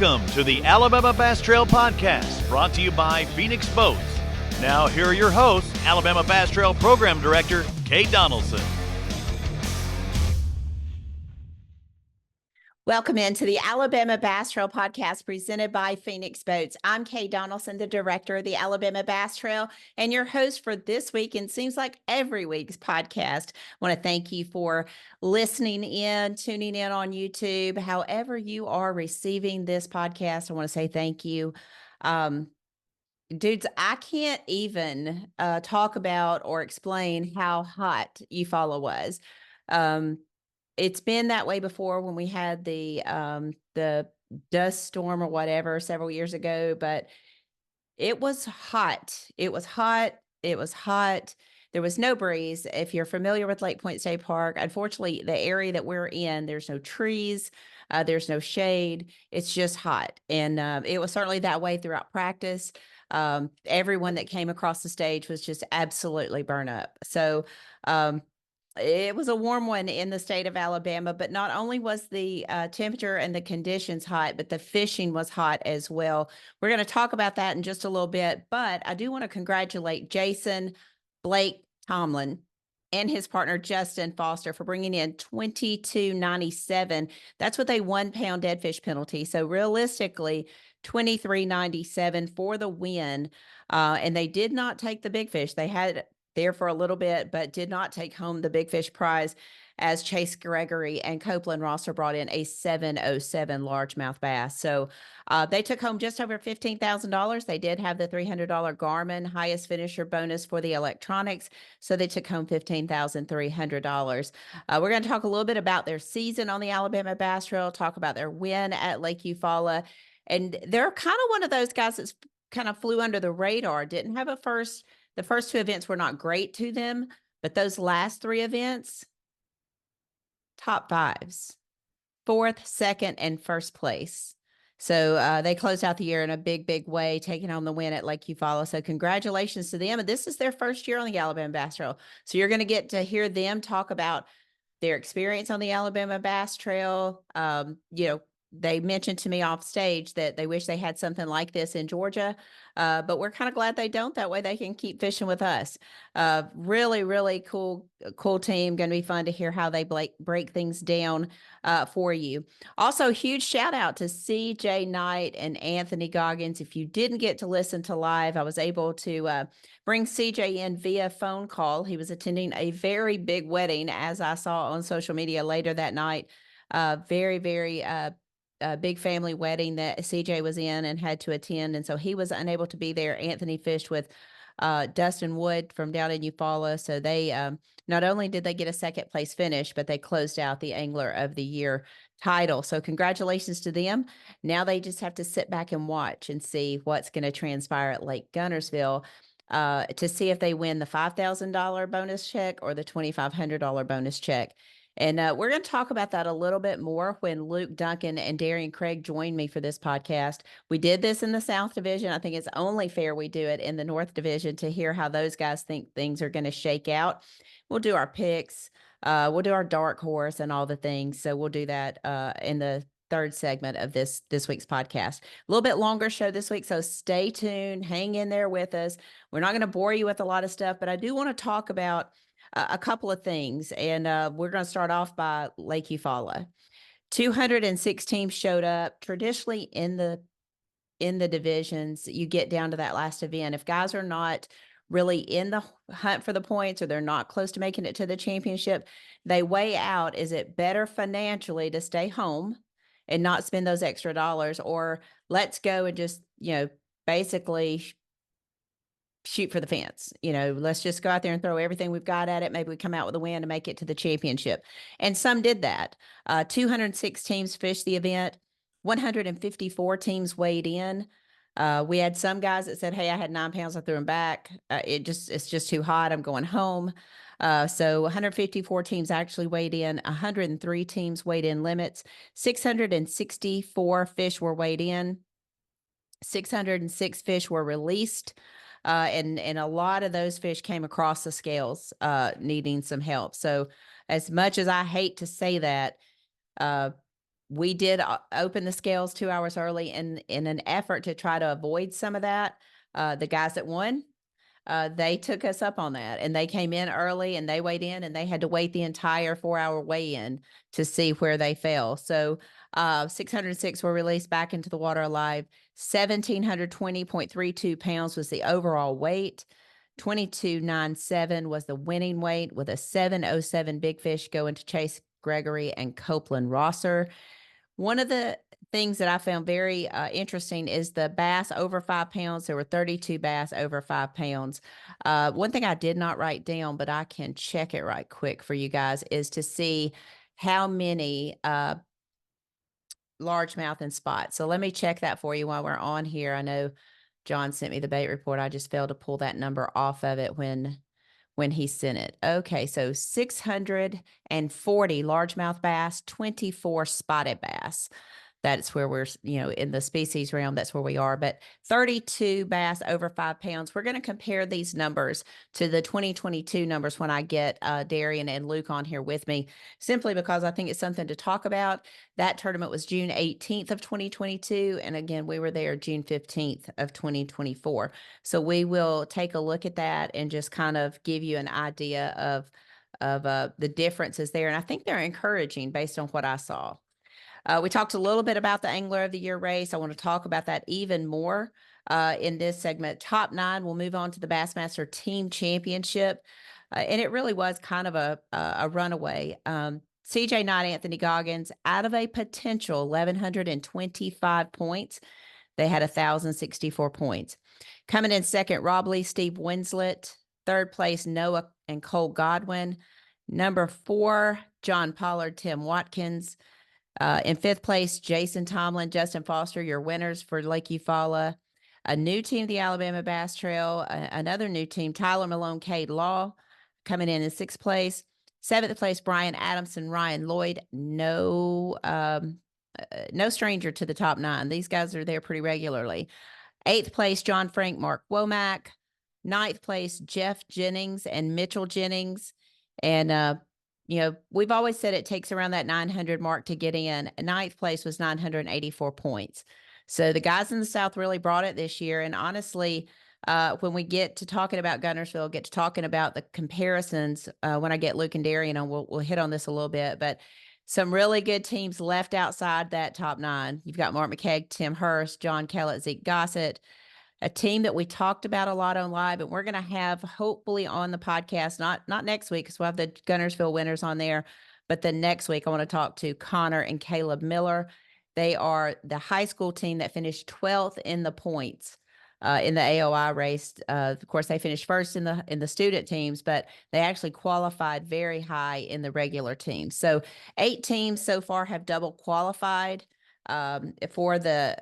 Welcome to the Alabama Bass Trail Podcast, brought to you by Phoenix Boats. Now, here are your hosts, Alabama Bass Trail Program Director, Kate Donaldson. Welcome into the Alabama Bass Trail Podcast presented by Phoenix Boats. I'm Kay Donaldson, the director of the Alabama Bass Trail and your host for this week, and seems like every week's podcast. I want to thank you for listening in, tuning in on YouTube. However you are receiving this podcast, I want to say thank you. Dudes, I can't even talk about or explain how hot Eufaula was. It's been that way before when we had the dust storm or whatever several years ago, but it was hot. It was hot. It was hot. There was no breeze. If you're familiar with Lake Point State Park, unfortunately, the area that we're in, there's no trees, there's no shade. It's just hot. And it was certainly that way throughout practice. Everyone that came across the stage was just absolutely burnt up. So, it was a warm one in the state of Alabama, but not only was the temperature and the conditions hot, but the fishing was hot as well. We're going to talk about that in just a little bit, but I do want to congratulate Jason, Blake, Tomlin, and his partner Justin Foster for bringing in $22.97. That's with a 1 pound dead fish penalty. So realistically, $23.97 for the win. And they did not take the big fish. They had there for a little bit, but did not take home the big fish prize, as Chase Gregory and Copeland Rosser brought in a 707 largemouth bass. So they took home just over $15,000. They did have the $300 Garmin highest finisher bonus for the electronics, so they took home $15,300. We're going to talk a little bit about their season on the Alabama Bass Trail, talk about their win at Lake Eufala, and they're kind of one of those guys that's kind of flew under the radar, didn't have the first two events were not great to them, but those last three events, top fives, 4th, 2nd, and 1st place. So they closed out the year in a big, big way, taking home the win at Lake Eufala. So congratulations to them. And this is their first year on the Alabama Bass Trail. So you're going to get to hear them talk about their experience on the Alabama Bass Trail. They mentioned to me off stage that they wish they had something like this in Georgia, but we're kind of glad they don't. That way they can keep fishing with us. Really, really cool team. Going to be fun to hear how they break things down for you. Also, huge shout out to CJ Knight and Anthony Goggins. If you didn't get to listen to live, I was able to bring CJ in via phone call. He was attending a very big wedding, as I saw on social media later that night. Very, very big family wedding that CJ was in and had to attend. And so he was unable to be there. Anthony fished with Dustin Wood from down in Eufaula. So they not only did they get a 2nd place finish, but they closed out the Angler of the Year title. So congratulations to them. Now they just have to sit back and watch and see what's going to transpire at Lake Guntersville to see if they win the $5,000 bonus check or the $2,500 bonus check. And we're going to talk about that a little bit more when Dunkin and Darien Craig join me for this podcast. We did this in the South Division. I think it's only fair we do it in the North Division to hear how those guys think things are going to shake out. We'll do our picks. We'll do our dark horse and all the things. So we'll do that in the 3rd segment of this week's podcast. A little bit longer show this week, so stay tuned. Hang in there with us. We're not going to bore you with a lot of stuff, but I do want to talk about a couple of things, and we're going to start off by Lake Eufala. 206 teams showed up. Traditionally, in the divisions, you get down to that last event. If guys are not really in the hunt for the points, or they're not close to making it to the championship, they weigh out, is it better financially to stay home and not spend those extra dollars, or let's go and just, basically shoot for the fence. Let's just go out there and throw everything we've got at it. Maybe we come out with a win to make it to the championship. And some did that. 206 teams fished the event. 154 teams weighed in. We had some guys that said, hey, I had 9 pounds. I threw them back. It's just too hot. I'm going home. So 154 teams actually weighed in. 103 teams weighed in limits. 664 fish were weighed in. 606 fish were released. And a lot of those fish came across the scales, needing some help. So as much as I hate to say that, we did open the scales 2 hours early in an effort to try to avoid some of that. The guys that won, they took us up on that, and they came in early and they weighed in, and they had to wait the entire 4-hour weigh-in to see where they fell. So 606 were released back into the water alive. 1,720.32 pounds was the overall weight. 2297 was the winning weight, with a 707 big fish going to Chase Gregory and Copeland Rosser. One of the things that I found very interesting is the bass over 5 pounds. There were 32 bass over 5 pounds. One thing I did not write down, but I can check it right quick for you guys, is to see how many largemouth and spots. So let me check that for you while we're on here. I know John sent me the bait report. I just failed to pull that number off of it when he sent it. Okay, so 640 largemouth bass, 24 spotted bass. That's where we're, in the species realm, that's where we are. But 32 bass over 5 pounds. We're going to compare these numbers to the 2022 numbers when I get Darien and Luke on here with me, simply because I think it's something to talk about. That tournament was June 18th of 2022. And again, we were there June 15th of 2024. So we will take a look at that and just kind of give you an idea of the differences there. And I think they're encouraging based on what I saw. We talked a little bit about the Angler of the Year race. I want to talk about that even more in this segment. Top 9, we'll move on to the Bassmaster Team Championship. And it really was kind of a runaway. CJ Knight, Anthony Goggins, out of a potential 1,125 points, they had 1,064 points. Coming in second, Rob Lee, Steve Winslet. Third place, Noah and Cole Godwin. Number 4, John Pollard, Tim Watkins. In fifth place, Jason Tomlin, Justin Foster, your winners for Lake Eufala. A new team, the Alabama Bass Trail. Another new team, Tyler Malone, Cade Law, coming in sixth place. Seventh place, Brian Adamson, Ryan Lloyd. No stranger to the top 9. These guys are there pretty regularly. Eighth place, John Frank, Mark Womack. Ninth place, Jeff Jennings and Mitchell Jennings. And we've always said it takes around that 900 mark to get in. Ninth place was 984 points. So the guys in the South really brought it this year. And honestly, when we get to talking about Guntersville, get to talking about the comparisons, when I get Luke and Darien on, we'll hit on this a little bit. But some really good teams left outside that top 9. You've got Mark McKeag, Tim Hurst, John Kellett, Zeke Gossett. A team that we talked about a lot on live, and we're going to have hopefully on the podcast, not next week because we'll have the Guntersville winners on there, but the next week I want to talk to Connor and Caleb Miller. They are the high school team that finished 12th in the points in the AOI race. Of course, they finished first in the student teams, but they actually qualified very high in the regular teams. So 8 teams so far have double qualified for the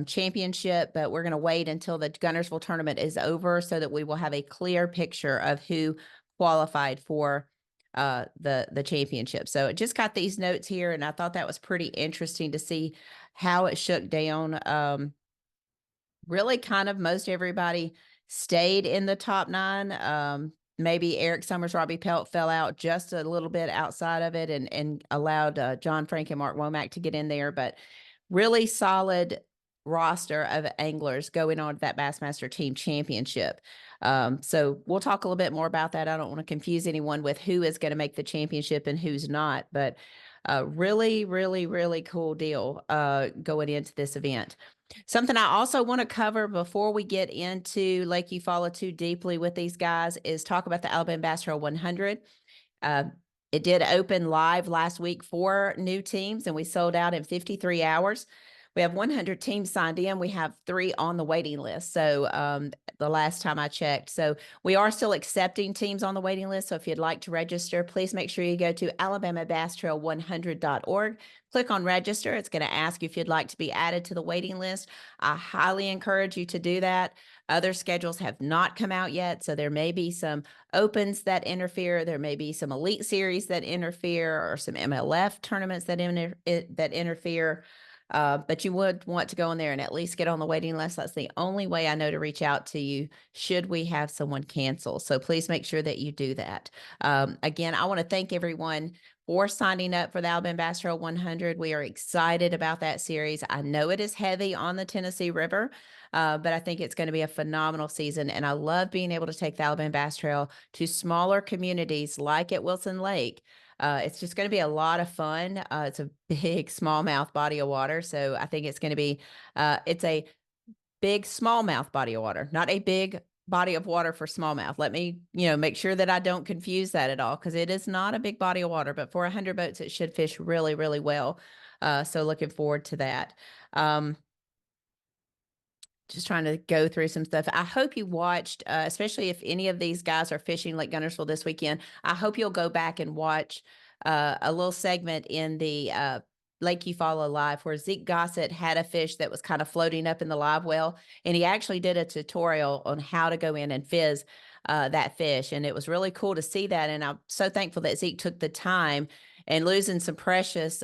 championship, but we're going to wait until the Guntersville tournament is over so that we will have a clear picture of who qualified for the championship. So I just got these notes here, and I thought that was pretty interesting to see how it shook down. Really kind of most everybody stayed in the top 9. Maybe Eric Summers, Robbie Pelt fell out just a little bit outside of it and allowed John Frank and Mark Womack to get in there, but really solid roster of anglers going on to that Bassmaster Team Championship. So we'll talk a little bit more about that. I don't want to confuse anyone with who is going to make the championship and who's not, but really, really, really cool deal going into this event. Something I also want to cover before we get into Lake Eufala too deeply with these guys is talk about the Alabama Bass Trail 100. It did open live last week for new teams, and we sold out in 53 hours. We have 100 teams signed in. We have 3 on the waiting list. So the last time I checked. So we are still accepting teams on the waiting list. So if you'd like to register, please make sure you go to alabamabasstrail100.org. Click on register. It's going to ask you if you'd like to be added to the waiting list. I highly encourage you to do that. Other schedules have not come out yet, so there may be some opens that interfere. There may be some elite series that interfere, or some MLF tournaments that interfere. But you would want to go in there and at least get on the waiting list. That's the only way I know to reach out to you should we have someone cancel. So please make sure that you do that. Again, I want to thank everyone for signing up for the Alabama Bass Trail 100. We are excited about that series. I know it is heavy on the Tennessee River, but I think it's going to be a phenomenal season. And I love being able to take the Alabama Bass Trail to smaller communities like at Wilson Lake. It's just going to be a lot of fun. It's a big smallmouth body of water. So I think it's going to be, it's a big smallmouth body of water, not a big body of water for smallmouth. Let me, make sure that I don't confuse that at all, because it is not a big body of water, but for 100 boats, it should fish really, really well. So looking forward to that. Just trying to go through some stuff. I hope you watched, especially if any of these guys are fishing Lake Guntersville this weekend, I hope you'll go back and watch a little segment in the Lake Eufala live where Zeke Gossett had a fish that was kind of floating up in the live well, and he actually did a tutorial on how to go in and fizz that fish, and it was really cool to see that, and I'm so thankful that Zeke took the time and losing some precious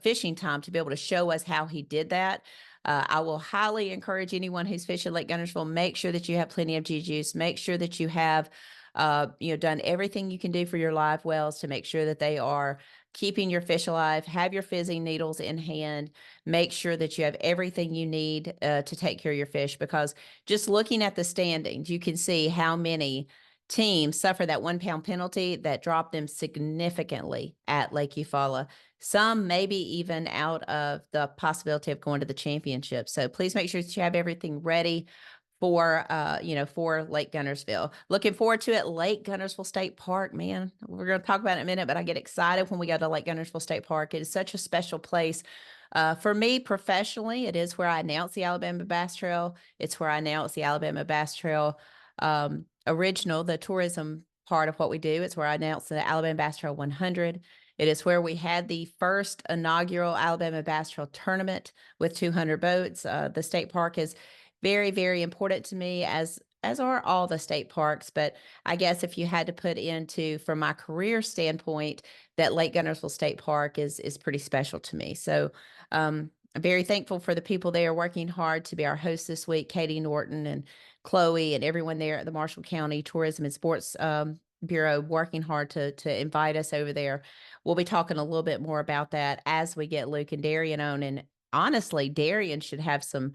fishing time to be able to show us how he did that. I will highly encourage anyone who's fishing Lake Guntersville, make sure that you have plenty of G-juice. Make sure that you have, done everything you can do for your live wells to make sure that they are keeping your fish alive. Have your fizzing needles in hand. Make sure that you have everything you need to take care of your fish, because just looking at the standings, you can see how many teams suffer that 1 pound penalty that dropped them significantly at Lake Eufala. Some maybe even out of the possibility of going to the championship. So please make sure that you have everything ready for, for Lake Guntersville. Looking forward to it. Lake Guntersville State Park, man. We're going to talk about it in a minute, but I get excited when we go to Lake Guntersville State Park. It is such a special place. For me professionally, it is where I announce the Alabama Bass Trail. It's where I announce the Alabama Bass Trail original, the tourism part of what we do. It's where I announced the Alabama Bass Trail 100. It is where we had the first inaugural Alabama Bass Trail tournament with 200 boats. The state park is very, very important to me, as are all the state parks. But I guess if you had to put into, from my career standpoint, that Lake Guntersville State Park is pretty special to me. So I'm very thankful for the people there working hard to be our hosts this week, Katie Norton and Chloe and everyone there at the Marshall County Tourism and Sports Bureau working hard to invite us over there. We'll be talking a little bit more about that as we get Luke and Darien on. And honestly, Darien should have some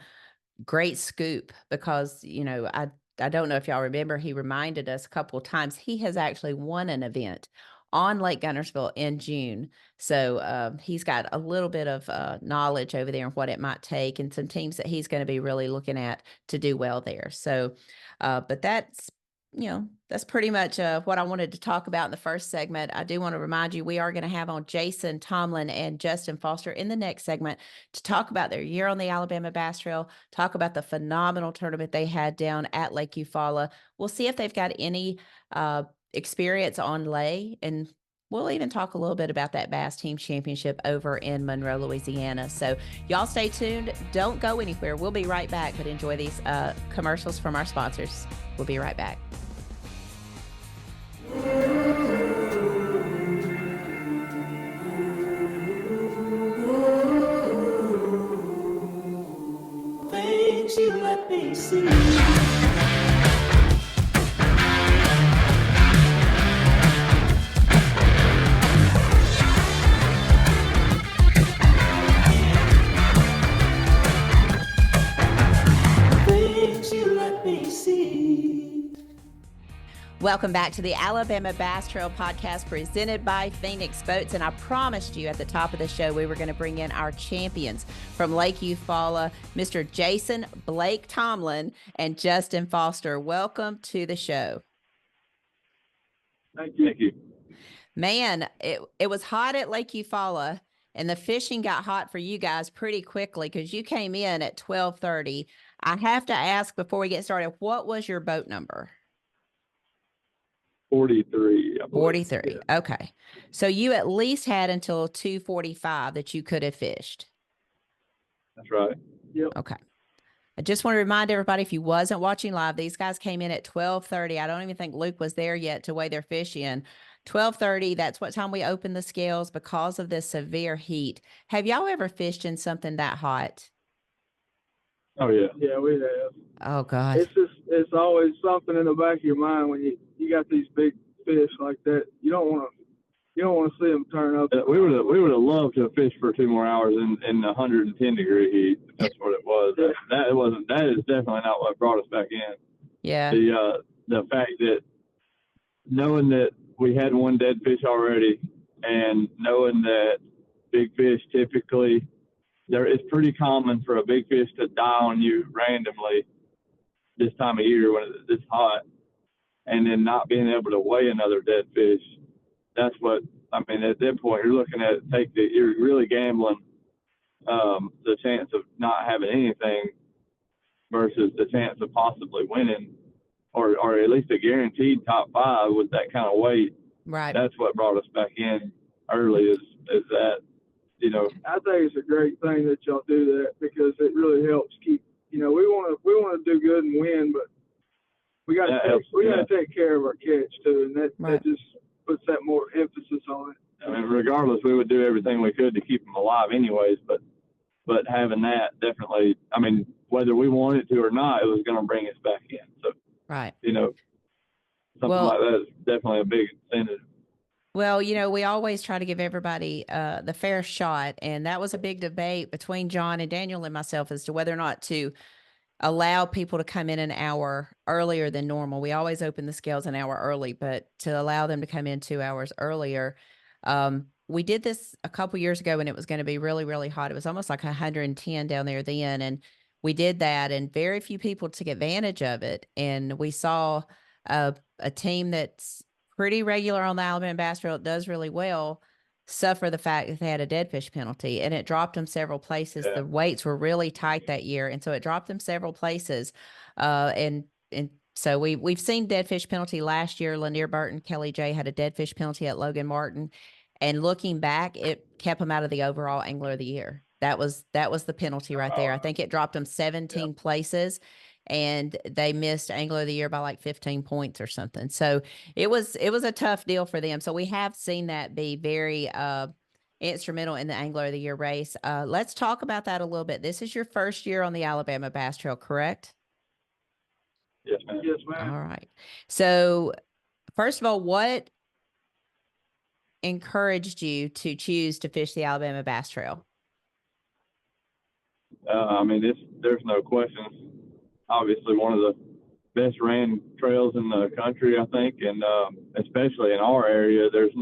great scoop, because, I don't know if y'all remember, he reminded us a couple of times he has actually won an event on Lake Guntersville in June. So he's got a little bit of knowledge over there and what it might take, and some teams that he's going to be really looking at to do well there. So, but that's pretty much what I wanted to talk about in the first segment. I do want to remind you, we are going to have on Jason Tomlin and Justin Foster in the next segment to talk about their year on the Alabama Bass Trail, talk about the phenomenal tournament they had down at Lake Eufala. We'll see if they've got any experience on lay, and we'll even talk a little bit about that Bass Team Championship over in Monroe, Louisiana. So y'all stay tuned. Don't go anywhere. We'll be right back, but enjoy these commercials from our sponsors. We'll be right back. Things you let me see. Welcome back to the Alabama Bass Trail podcast presented by Phoenix Boats. And I promised you at the top of the show we were going to bring in our champions from Lake Eufala, Mr. Jason Blake Tomlin and Justin Foster. Welcome to the show. Thank you. Thank you. Man, it was hot at Lake Eufala, and the fishing got hot for you guys pretty quickly because you came in at 12:30. I have to ask before we get started, what was your boat number? 43. 43. Yeah. Okay. So you at least had until 2:45 that you could have fished. That's right. Yep. Okay. I just want to remind everybody, if you wasn't watching live, these guys came in at 12:30. I don't even think Luke was there yet to weigh their fish in. 12:30, that's what time we open the scales because of this severe heat. Have y'all ever fished in something that hot? Oh yeah. Yeah, we have. Oh God. It's always something in the back of your mind when you got these big fish like that. You don't want to see them turn up. We would have loved to have fished for 2 more hours in 110-degree heat. If that's what it was. That is definitely not what brought us back in. Yeah. The fact that knowing that we had one dead fish already, and knowing that big fish typically, it's pretty common for a big fish to die on you randomly this time of year when it's hot, and then not being able to weigh another dead fish. That's what, I mean, at that point, you're looking at you're really gambling the chance of not having anything versus the chance of possibly winning, or at least a guaranteed top 5 with that kind of weight. Right. That's what brought us back in early is that, I think it's a great thing that y'all do that, because it really helps keep, we want to do good and win, but we got to take care of our catch too, and that just puts that more emphasis on it. I mean, regardless, we would do everything we could to keep them alive anyways, but having that definitely, I mean, whether we wanted to or not, it was going to bring us back in. So, right. Something like that is definitely a big incentive. Well, we always try to give everybody the fair shot. And that was a big debate between John and Daniel and myself as to whether or not to allow people to come in an hour earlier than normal. We always open the scales an hour early, but to allow them to come in 2 hours earlier. We did this a couple years ago when it was going to be really, really hot. It was almost like 110 down there then. And we did that, and very few people took advantage of it. And we saw a team that's pretty regular on the Alabama Bass Trail, it does really well, suffer the fact that they had a dead fish penalty, and it dropped them several places. Yeah. The weights were really tight that year, and so it dropped them several places. And so we've seen dead fish penalty last year. Lanier Burton, Kelly J had a dead fish penalty at Logan Martin, and looking back, it kept them out of the overall Angler of the Year. That was the penalty right there. I think it dropped them 17 places, and they missed Angler of the Year by like 15 points or something. So it was a tough deal for them. So we have seen that be very instrumental in the Angler of the Year race. Let's talk about that a little bit. This is your first year on the Alabama Bass Trail, correct? Yes, ma'am. Yes, ma'am. All right. So first of all, what encouraged you to choose to fish the Alabama Bass Trail? I mean, there's no question. Obviously, one of the best ran trails in the country, I think, and especially in our area, there's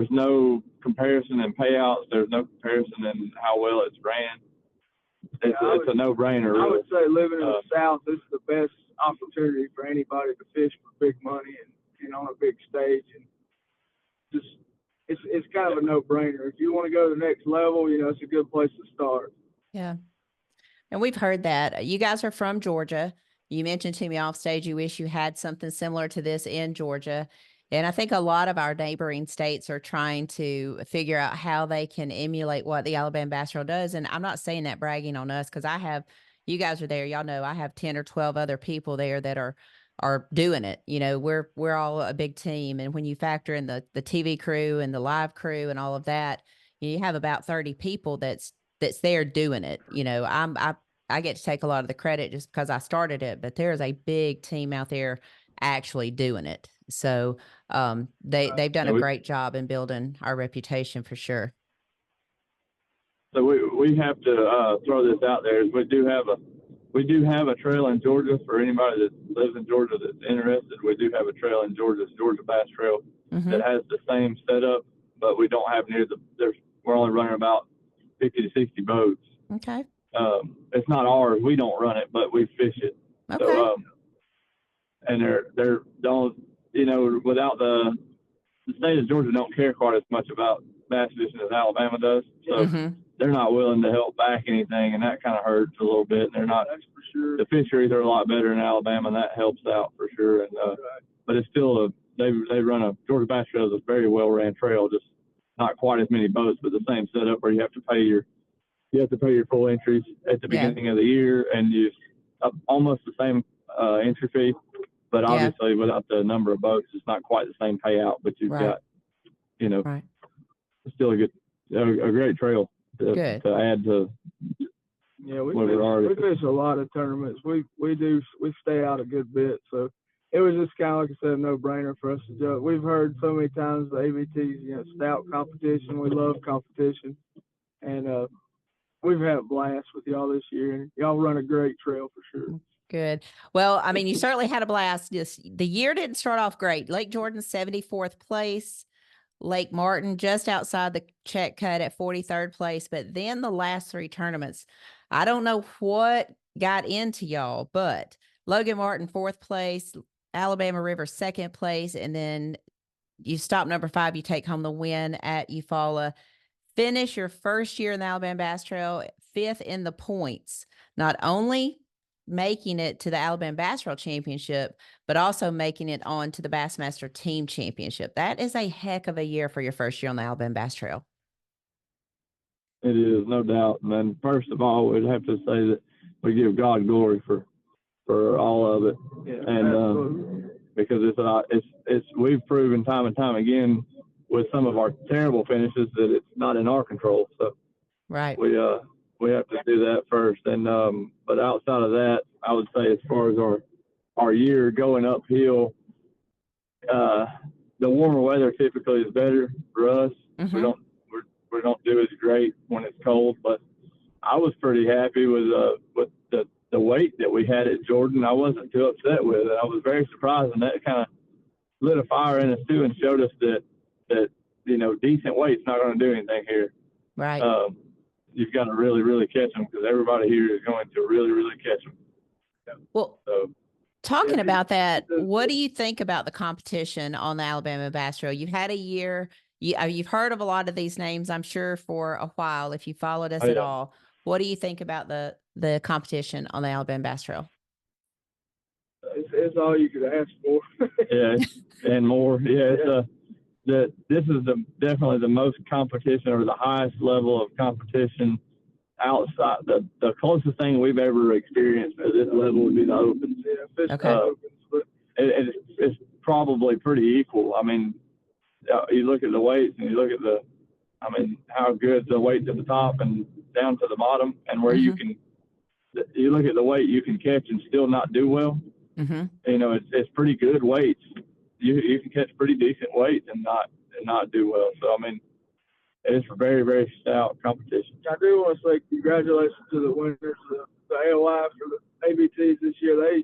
no comparison in payouts. There's no comparison in how well it's ran. It's a no-brainer. Really. I would say living in the South, this is the best opportunity for anybody to fish for big money and on a big stage, and just it's kind of a no-brainer. If you want to go to the next level, it's a good place to start. Yeah. And we've heard that. You guys are from Georgia. You mentioned to me off stage you wish you had something similar to this in Georgia. And I think a lot of our neighboring states are trying to figure out how they can emulate what the Alabama Bass Trail does. And I'm not saying that bragging on us, because you guys are there. Y'all know I have 10 or 12 other people there that are doing it. We're all a big team. And when you factor in the TV crew and the live crew and all of that, you have about 30 people that's there doing it. I get to take a lot of the credit just because I started it, but there's a big team out there actually doing it. So they've done a great job in building our reputation for sure. So we have to throw this out there. We do have a trail in Georgia for anybody that lives in Georgia that's interested. We do have a trail in Georgia, Georgia Bass Trail, that has the same setup, but we don't have we're only running about 50 to 60 boats. Okay. It's not ours. We don't run it, but we fish it. Okay. So, and they're don't, without the state of Georgia don't care quite as much about bass fishing as Alabama does. So they're not willing to help back anything, and that kind of hurts a little bit. They're not, That's for sure. the fisheries are a lot better in Alabama, and that helps out for sure. And, but it's still they run a Georgia Bass Trail is a very well ran trail, just not quite as many boats, but the same setup where you have to pay your full entries at the beginning of the year, and you almost the same entry fee. But obviously, without the number of boats, it's not quite the same payout. But you've got, still a great trail to add to. Yeah, we fish a lot of tournaments. We stay out a good bit, so it was just kind of, like I said, a no-brainer for us to jump. We've heard so many times the ABT's, stout competition. We love competition, and we've had a blast with y'all this year, and y'all run a great trail for sure. Good. Well, I mean, you certainly had a blast. The year didn't start off great. Lake Jordan, 74th place. Lake Martin, just outside the check cut at 43rd place. But then the last three tournaments, I don't know what got into y'all, but Logan Martin, 4th place, Alabama River, 2nd place. And then you stop number 5, you take home the win at Eufaula. Finish your first year in the Alabama Bass Trail, 5th in the points. Not only making it to the Alabama Bass Trail Championship, but also making it on to the Bassmaster Team Championship. That is a heck of a year for your first year on the Alabama Bass Trail. It is, no doubt. And then first of all, we'd have to say that we give God glory for all of it. And because it's we've proven time and time again with some of our terrible finishes that it's not in our control. So we have to do that first. And but outside of that, I would say as far as our year going uphill, the warmer weather typically is better for us. Mm-hmm. We don't do as great when it's cold, but I was pretty happy with the weight that we had at Jordan. I wasn't too upset with it. I was very surprised, and that kind of lit a fire in us too and showed us that decent weight's not going to do anything here. Right. You've got to really, really catch them because everybody here is going to really, really catch them. Well, talking about that, what do you think about the competition on the Alabama Bass Trail? You've had a year. You've heard of a lot of these names, I'm sure, for a while, if you followed us at all. What do you think about the competition on the Alabama Bass Trail? It's all you could ask for. Yeah, and more. Yeah, this is definitely the most competition, or the highest level of competition outside. The closest thing we've ever experienced at this level would be the Opens. Yeah, Opens, but it's probably pretty equal. I mean, you look at the weights and you look at how good the weights at the top and down to the bottom, and where you look at the weight you can catch and still not do well. Mm-hmm. It's pretty good weights. You can catch pretty decent weights and not do well. So I mean, it's a very, very stout competition. I do want to say congratulations to the winners, the AOI for the ABTs this year.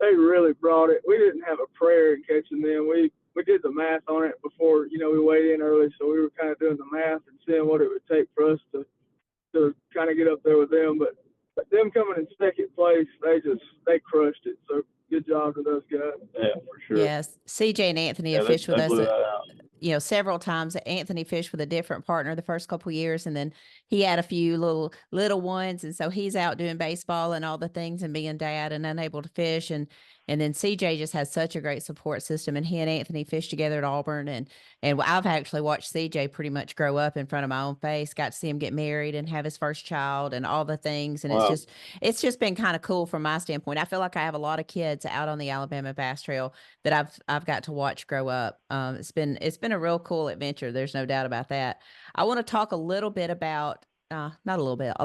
They really brought it. We didn't have a prayer in catching them. We did the math on it before, we weighed in early, so we were kind of doing the math and seeing what it would take for us to kind of get up there with them. But them coming in second place, they crushed it. So good job to those guys. Yeah, for sure. Yes, CJ and Anthony have fished with us, several times. Anthony fished with a different partner the first couple of years, and then he had a few little ones, and so he's out doing baseball and all the things and being dad and unable to fish, and then CJ just has such a great support system, and he and Anthony fished together at Auburn, and I've actually watched CJ pretty much grow up in front of my own face. Got to see him get married and have his first child and all the things, and wow. It's just been kind of cool from my standpoint. I feel like I have a lot of kids out on the Alabama Bass Trail that I've got to watch grow up. It's been a real cool adventure. There's no doubt about that. I want to talk a little bit about a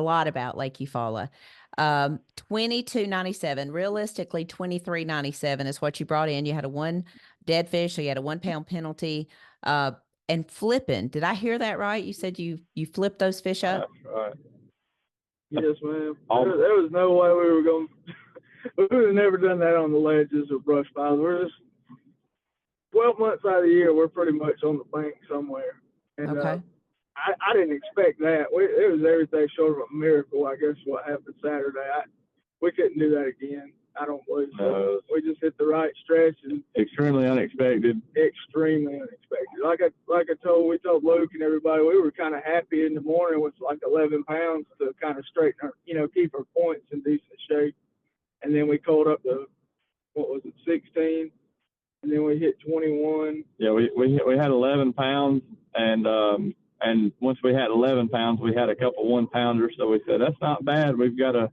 lot about Lake Eufala. 22.97, realistically 23.97 is what you brought in. You had a 1 dead fish, so you had a 1 pound penalty. And flipping, did I hear that right? You said you flipped those fish up? That's right. Yes, ma'am. There was no way we were going. We would have never done that on the ledges or brush piles. We're just 12 months out of the year, we're pretty much on the bank somewhere. And, okay. I didn't expect that. It was everything short of a miracle, I guess, what happened Saturday. We couldn't do that again. I don't believe so. No. We just hit the right stretch. And extremely unexpected. Extremely unexpected. We told Luke and everybody, we were kind of happy in the morning with like 11 pounds to kind of straighten our, keep our points in decent shape. And then we called up to, 16? And then we hit 21. Yeah, we had 11 pounds, and once we had 11 pounds, we had a couple 1-pounders. So we said, that's not bad. We've got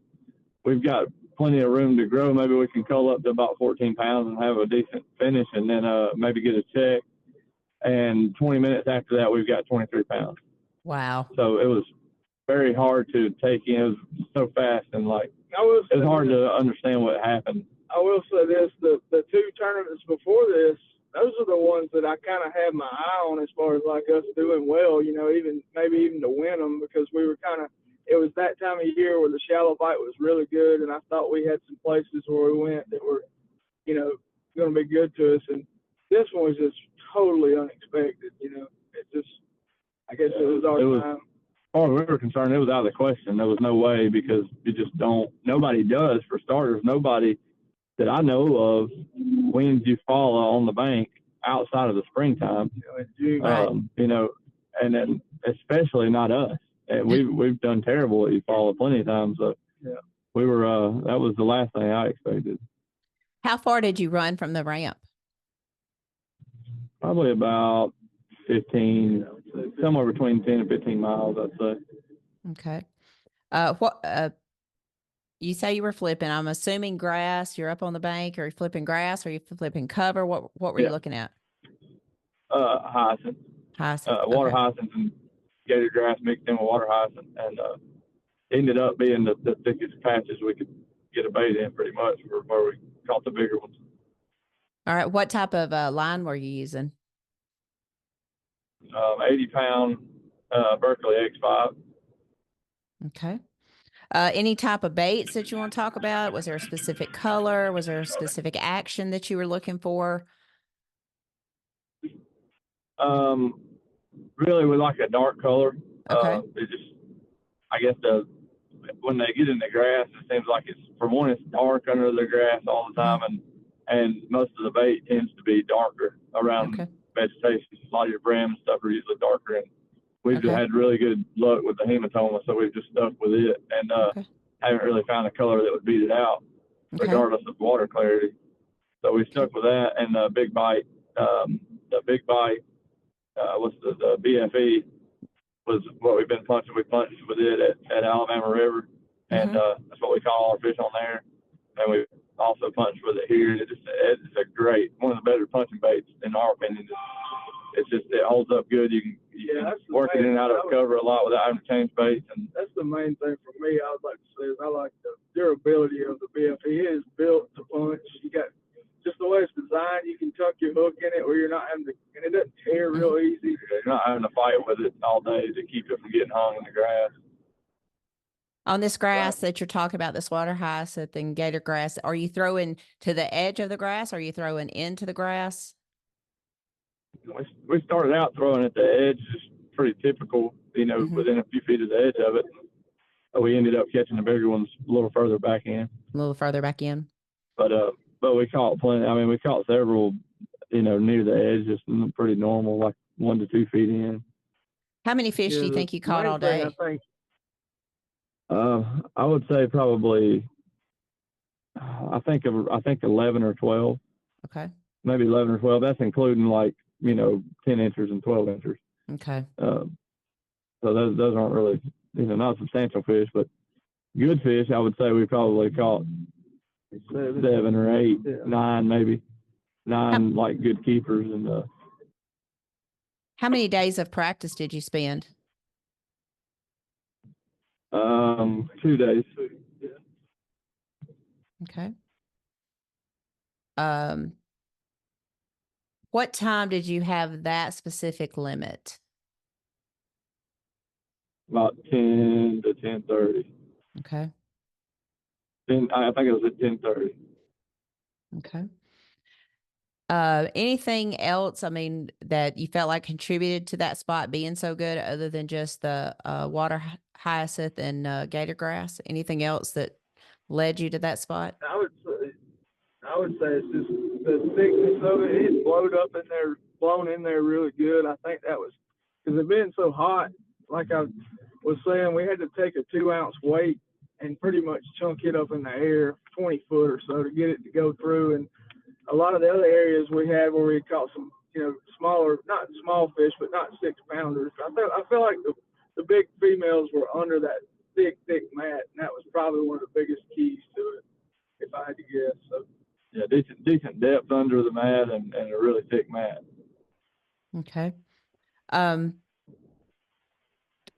plenty of room to grow. Maybe we can cull up to about 14 pounds and have a decent finish, and then maybe get a check. And 20 minutes after that, we've got 23 pounds. Wow. So it was very hard to take in. It was so fast, and it was hard to understand what happened. I will say this, the two tournaments before this, those are the ones that I kind of had my eye on as far as like us doing well, even to win them, because we were it was that time of year where the shallow bite was really good, and I thought we had some places where we went that were, going to be good to us. And this one was just totally unexpected, It just, I guess it was our time. As far as we were concerned, it was out of the question. There was no way, because you just don't. Nobody does, for starters. Nobody that I know of wins Eufala on the bank outside of the springtime. Right. And then especially not us. And we've done terrible at Eufala plenty of times. So yeah, we were. That was the last thing I expected. How far did you run from the ramp? Probably about 15, somewhere between 10 and 15 miles, I'd say. Okay. You say you were flipping. I'm assuming grass. You're up on the bank. Are you flipping grass? Or are you flipping cover? What were you looking at? Hyacinth. Water hyacinth and gator grass mixed in with water hyacinth, and ended up being the thickest patches we could get a bait in, pretty much, where we caught the bigger ones. All right. What type of line were you using? 80-pound Berkeley X5. Okay. Any type of baits that you want to talk about? Was there a specific color? Was there a specific action that you were looking for? Really, we like a dark color. Okay. I guess when they get in the grass, it seems like it's dark under the grass all the time, and most of the bait tends to be darker around vegetation. A lot of your brim and stuff are usually darker, and we've just had really good luck with the hematoma, so we've just stuck with it, and haven't really found a color that would beat it out, regardless of water clarity. So we stuck with that, and the big bite. The big bite was the BFE was what we've been punching. We punched with it at Alabama River, and that's what we caught all our fish on there. And we also punched with it here. It's a great, one of the better punching baits in our opinion. It holds up good. You can work it in and out of cover a lot without having to change baits. And that's the main thing for me. I would like to say is I like the durability of the BFE. It is built to punch. You got just the way it's designed. You can tuck your hook in it where you're not having to, and it doesn't tear real easy. You're not having to fight with it all day to keep it from getting hung in the grass. On this grass that you're talking about, this water hyacinth and gator grass, are you throwing to the edge of the grass? Or are you throwing into the grass? We started out throwing at the edge, just pretty typical, within a few feet of the edge of it. We ended up catching the bigger ones a little further back in. A little further back in. But we caught plenty. I mean, we caught several, near the edge, just pretty normal, like 1 to 2 feet in. How many fish do you think you caught all day? I would say probably, I think 11 or 12. Okay. Maybe 11 or 12. That's including 10 inchers and 12 inchers. Okay. So those aren't really, not substantial fish, but good fish. I would say we probably caught 7 or 8, 9 maybe. 9 good keepers. And how many days of practice did you spend? 2 days. Okay. What time did you have that specific limit? About 10 to 10:30. Okay. I think it was at 10:30. Okay. Anything else, that you felt like contributed to that spot being so good other than just the water hyacinth and gator grass? Anything else that led you to that spot? I would say it's just the thickness of it. It blown in there really good. I think that was because it being so hot. Like I was saying, we had to take a 2-ounce weight and pretty much chunk it up in the air 20 foot or so to get it to go through. And a lot of the other areas we had where we caught some, smaller, not small fish, but not 6-pounders. I feel like the big females were under that thick mat, and that was probably one of the biggest keys to it. if I had to guess. So yeah, decent depth under the mat and a really thick mat. Okay.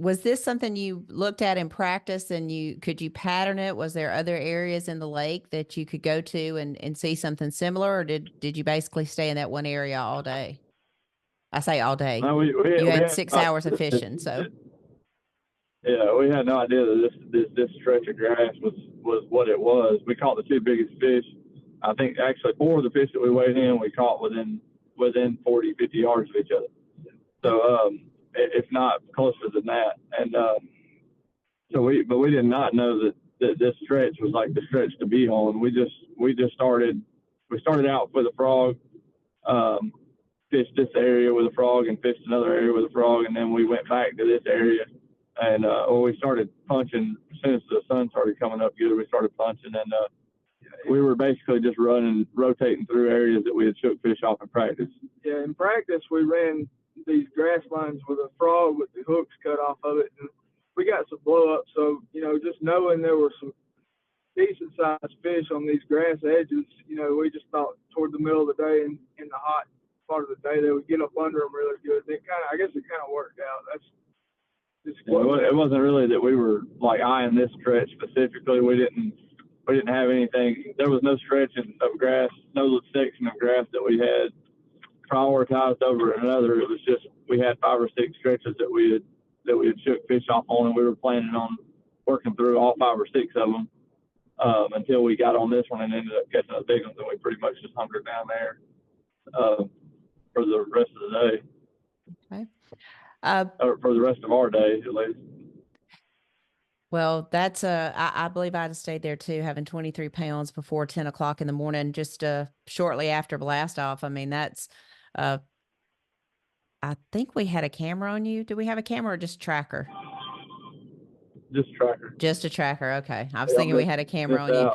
Was this something you looked at in practice and could you pattern it? Was there other areas in the lake that you could go to and see something similar, or did you basically stay in that one area all day? I say all day. No, You had 6 hours of fishing, so. Yeah, we had no idea that this stretch of grass was what it was. We caught the two biggest fish. I think actually 4 of the fish that we weighed in, we caught within 40, 50 yards of each other. So, if not closer than that. And so we did not know that this stretch was like the stretch to be on. We started out with a frog, fished this area with a frog and fished another area with a frog, and then we went back to this area. And we started punching as soon as the sun started coming up good. We started punching, and we were basically just rotating through areas that we had shook fish off in practice. Yeah, in practice we ran these grass lines with a frog with the hooks cut off of it, and we got some blow up. So just knowing there were some decent sized fish on these grass edges, we just thought toward the middle of the day and in the hot part of the day they would get up under them really good. And I guess it kind of worked out. That's just it wasn't really that we were like eyeing this stretch specifically. We didn't have anything. There was no stretch of grass, no section of grass that we had prioritized over another. It was just we had 5 or 6 stretches that we had shook fish off on, and we were planning on working through all 5 or 6 of them until we got on this one and ended up catching the big ones, and we pretty much just hunkered down there for the rest of the day. Okay. Or for the rest of our day, at least. Well, that's I believe I'd have stayed there too, having 23 pounds before 10 o'clock in the morning, just shortly after blast off. I mean, that's I think we had a camera on you. Do we have a camera or just tracker? Just tracker. Just a tracker. Okay. I was thinking we had a camera on you.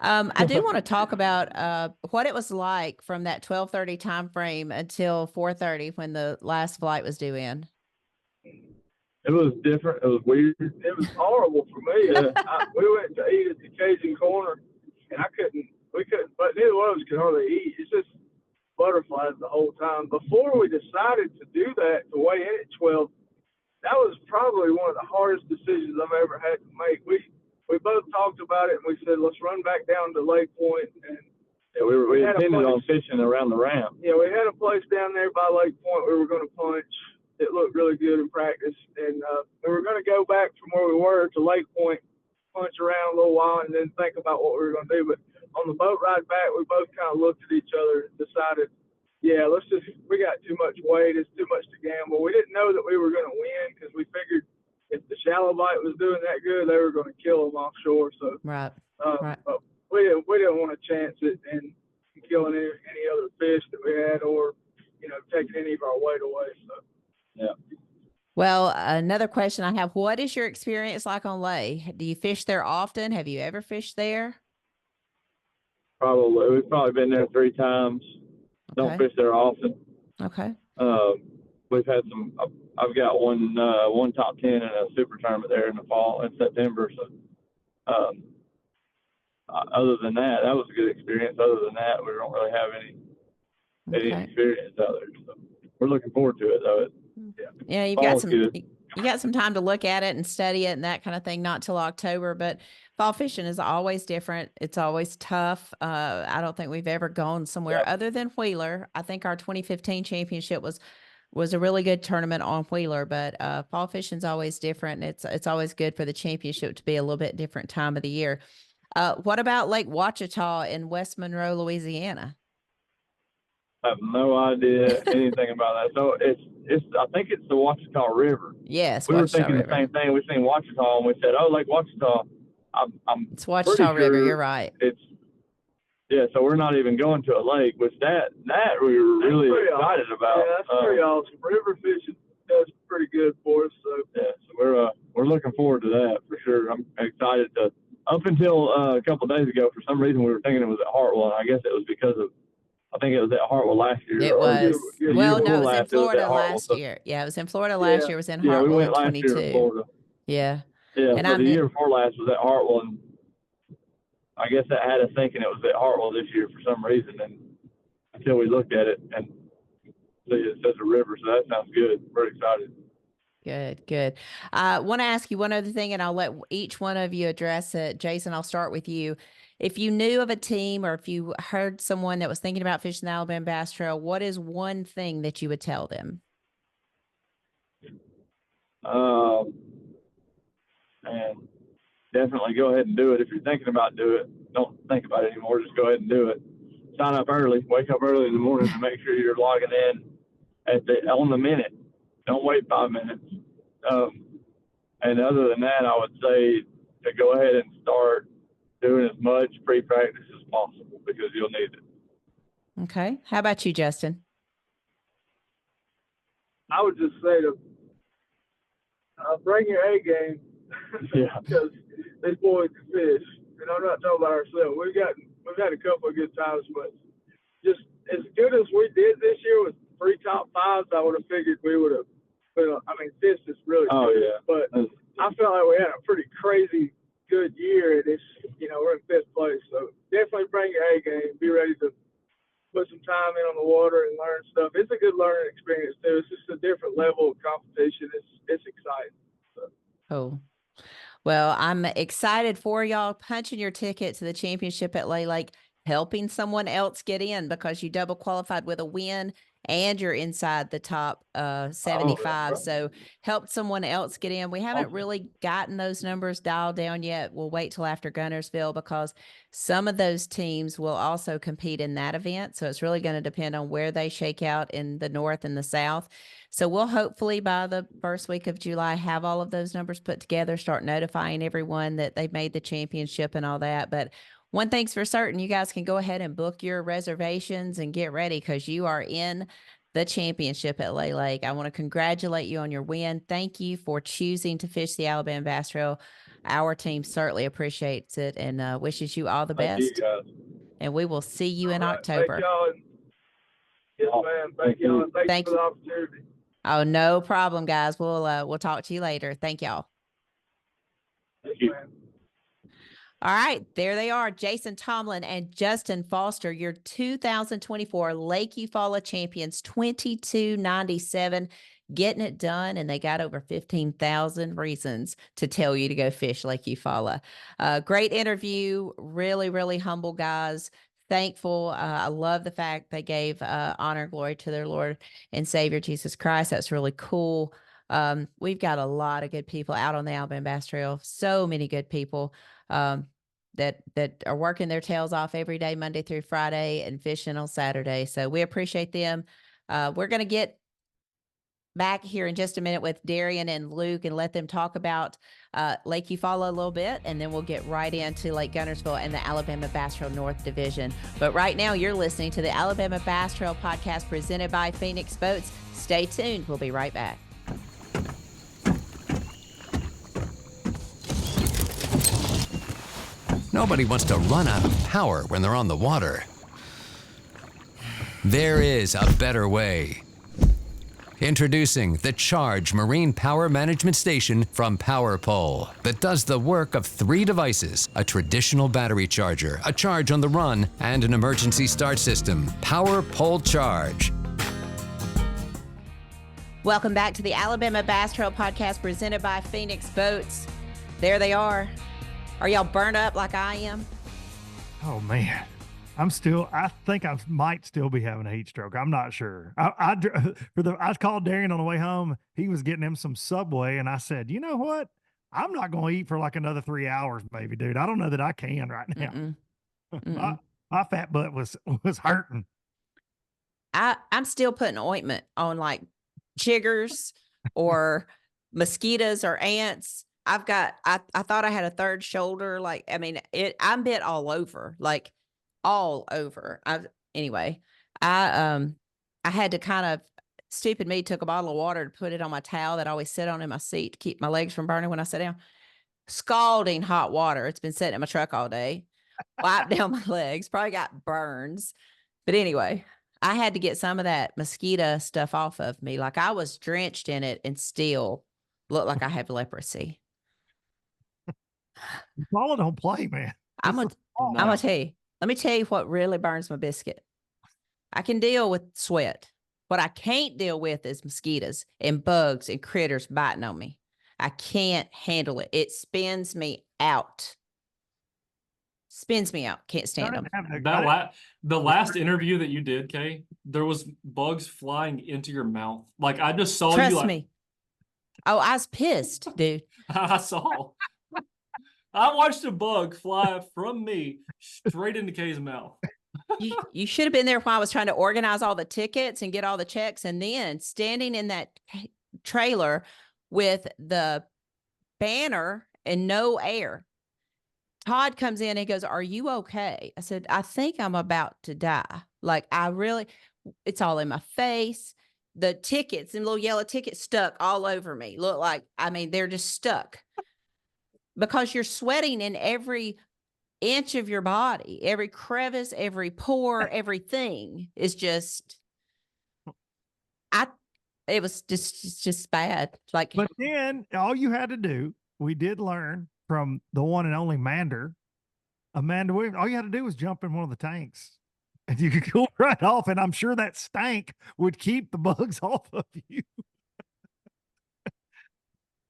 I do want to talk about what it was like from that 12:30 time frame until 4:30 when the last flight was due in. It was different. It was weird. It was horrible for me. We went to eat at the Cajun Corner, and we couldn't, but neither one of us could hardly eat. It's just butterflies the whole time. Before we decided to do that, to weigh in at 12, that was probably one of the hardest decisions I've ever had to make. We both talked about it, and we said, let's run back down to Lake Point. And yeah, we intended on fishing around the ramp. Yeah, we had a place down there by Lake Point we were going to punch. It looked really good in practice, and we were going to go back from where we were to Lake Point, punch around a little while, and then think about what we were going to do. But on the boat ride back, we both kind of looked at each other and decided, yeah, we got too much weight. It's too much to gamble. We didn't know that we were going to win because we figured if the shallow bite was doing that good, they were going to kill them offshore. So right. But we didn't want to chance it and killing any other fish that we had, or taking any of our weight away. So yeah. Well, another question I have: what is your experience like on Lay? Do you fish there often? Have you ever fished there? Probably. We've probably been there 3 times. Okay. Don't fish there often. Okay. We've had some. I've got one top 10 in a super tournament there in September. So, other than that, that was a good experience. Other than that, we don't really have any experience out there. So we're looking forward to it, though. Yeah, you got some time to look at it and study it and that kind of thing. Not till October, but fall fishing is always different. It's always tough. I don't think we've ever gone somewhere other than Wheeler. I think our 2015 championship was a really good tournament on Wheeler, but fall fishing is always different. It's always good for the championship to be a little bit different time of the year. What about Lake Ouachita in West Monroe, Louisiana? I have no idea anything about that. So I think it's the Ouachita River. Yes, we were thinking the same thing. We seen Ouachita and we said, "Oh, Lake Ouachita." It's Ouachita River. You're right. So we're not even going to a lake, which that we were really excited about. Yeah, that's pretty awesome. River fishing does pretty good for us. So we're looking forward to that for sure. I'm excited to. Up until a couple of days ago, for some reason we were thinking it was at Hartwell, and I guess it was because of. I think it was at Hartwell last year. It was. Well, no, it was in Florida last year. Yeah, it was in Florida last year. It was in Hartwell we went in last 22. Year in Florida. Yeah. Yeah, and the year before last was at Hartwell. And I guess that had us thinking it was at Hartwell this year for some reason, and until we looked at it and see it says a river, so that sounds good. We're excited. Good, good. I want to ask you one other thing, and I'll let each one of you address it. Jason, I'll start with you. If you knew of a team or if you heard someone that was thinking about fishing the Alabama Bass Trail, what is one thing that you would tell them? And definitely go ahead and do it. If you're thinking about doing it, don't think about it anymore. Just go ahead and do it. Sign up early. Wake up early in the morning to make sure you're logging in on the minute. Don't wait 5 minutes. And other than that, I would say to go ahead and start doing as much pre-practice as possible because you'll need it. Okay. How about you, Justin? I would just say to bring your A game. Yeah. Because these boys can fish, and I'm not talking about ourselves. We've had a couple of good times, but just as good as we did this year with 3 top 5s, I would have figured we would have. This is really good. Yeah. But I felt like we had a pretty crazy good year, and it's we're in 5th place. So definitely bring your A game. Be ready to put some time in on the water and learn stuff. It's a good learning experience too. It's just a different level of competition. It's exciting. So. Oh, well, I'm excited for y'all punching your ticket to the championship at Lake, helping someone else get in because you double qualified with a win and you're inside the top 75. Right. So helped someone else get in. We haven't really gotten those numbers dialed down yet. We'll wait till after Guntersville because some of those teams will also compete in that event. So it's really going to depend on where they shake out in the North and the South. So we'll hopefully by the first week of July have all of those numbers put together, start notifying everyone that they've made the championship and all that. But one thing's for certain, you guys can go ahead and book your reservations and get ready because you are in the championship at Lake. I want to congratulate you on your win. Thank you for choosing to fish the Alabama Bass Trail. Our team certainly appreciates it and wishes you all the best. Thank you, guys. And we will see you in Right. October. Thank y'all. Yes, ma'am. Thank y'all. And thank you for the opportunity. Oh, no problem, guys. We'll talk to you later. Thank y'all. Thank you. All right, there they are, Jason Tomlin and Justin Foster, your 2024 Lake Eufala champions, 2297, getting it done, and they got over 15,000 reasons to tell you to go fish Lake Eufala. Great interview, really, really humble guys. Thankful. I love the fact they gave honor and glory to their Lord and Savior Jesus Christ. That's really cool. We've got a lot of good people out on the Alabama Bass Trail. So many good people that are working their tails off every day, Monday through Friday, and fishing on Saturday. So we appreciate them. We're going to get back here in just a minute with Darien and Luke and let them talk about Lake Eufala a little bit, and then we'll get right into Lake Guntersville and the Alabama Bass Trail North Division. But right now, you're listening to the Alabama Bass Trail podcast presented by Phoenix Boats. Stay tuned. We'll be right back. Nobody wants to run out of power when they're on the water. There is a better way. Introducing the Charge Marine Power Management Station from PowerPole that does the work of 3 devices, a traditional battery charger, a charge on the run, and an emergency start system. PowerPole Charge. Welcome back to the Alabama Bass Trail podcast presented by Phoenix Boats. There they are. Are y'all burned up like I am? Oh man, I think I might still be having a heat stroke. I'm not sure. I called Darien on the way home. He was getting him some Subway, and I said, you know what? I'm not going to eat for like another 3 hours, baby, dude. I don't know that I can right now. My fat butt was hurting. I'm still putting ointment on like chiggers or mosquitoes or ants. I thought I had a third shoulder. I'm bit all over, like all over. I had to kind of, stupid me, took a bottle of water to put it on my towel that I always sit on in my seat to keep my legs from burning when I sit down. Scalding hot water. It's been sitting in my truck all day. Wiped down my legs, probably got burns. But anyway, I had to get some of that mosquito stuff off of me. Like I was drenched in it and still looked like I have leprosy. Follow don't play, man. I'm I'm gonna tell you. Let me tell you what really burns my biscuit. I can deal with sweat. What I can't deal with is mosquitoes and bugs and critters biting on me. I can't handle it. It spins me out. Spins me out. Can't I stand didn't them. have The last interview that you did, Kay, there was bugs flying into your mouth. Like I just saw you Trust like me. Oh, I was pissed, dude. I saw. I watched a bug fly from me straight into Kay's mouth. You should have been there while I was trying to organize all the tickets and get all the checks, and then standing in that trailer with the banner and no air. Todd comes in and he goes, "Are you okay?" I said, "I think I'm about to die. Like it's all in my face. The tickets and little yellow tickets stuck all over me. Look like, they're just stuck because you're sweating in every inch of your body, every crevice, every pore, everything is just, it was just bad. Like, But then all you had to do, we did learn from the one and only Amanda Williams, all you had to do was jump in one of the tanks and you could cool right off. And I'm sure that stank would keep the bugs off of you.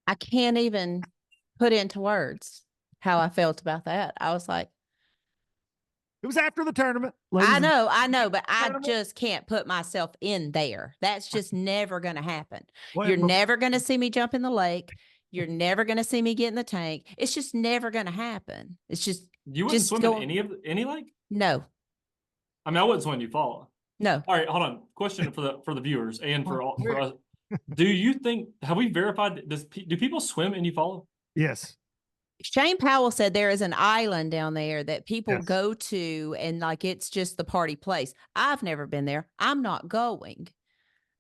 I can't even put into words how I felt about that. I was like, It was after the tournament. I know, but I tournament. just can't put myself in there. That's just never going to happen. Well, You're but- never going to see me jump in the lake. You're never going to see me get in the tank. It's just never going to happen. It's just, You wouldn't just swim go- in any lake? no, I mean, I wouldn't swim in Eufala. no. All right, hold on. Question for the viewers and for us. Do you think, have we verified do people swim in Eufaula? Yes. Shane Powell said there is an island down there that people Yes. go to and like it's just the party place. I've never been there. I'm not going.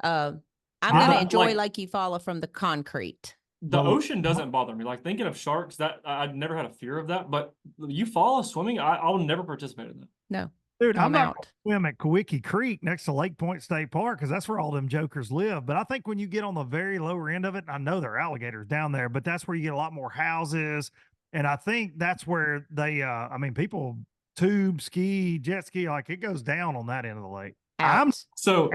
I'm going to enjoy Lake Eufala from the concrete. The ocean doesn't bother me. Like thinking of sharks, that I've never had a fear of that. But Eufaula swimming, I'll never participate in that. No. Dude, I'm not out. going to swim at Kawiki Creek next to Lake Point State Park because that's where all them jokers live. But I think when you get on the very lower end of it, I know there are alligators down there, but that's where you get a lot more houses. And I think that's where they, people tube ski, jet ski, like it goes down on that end of the lake. So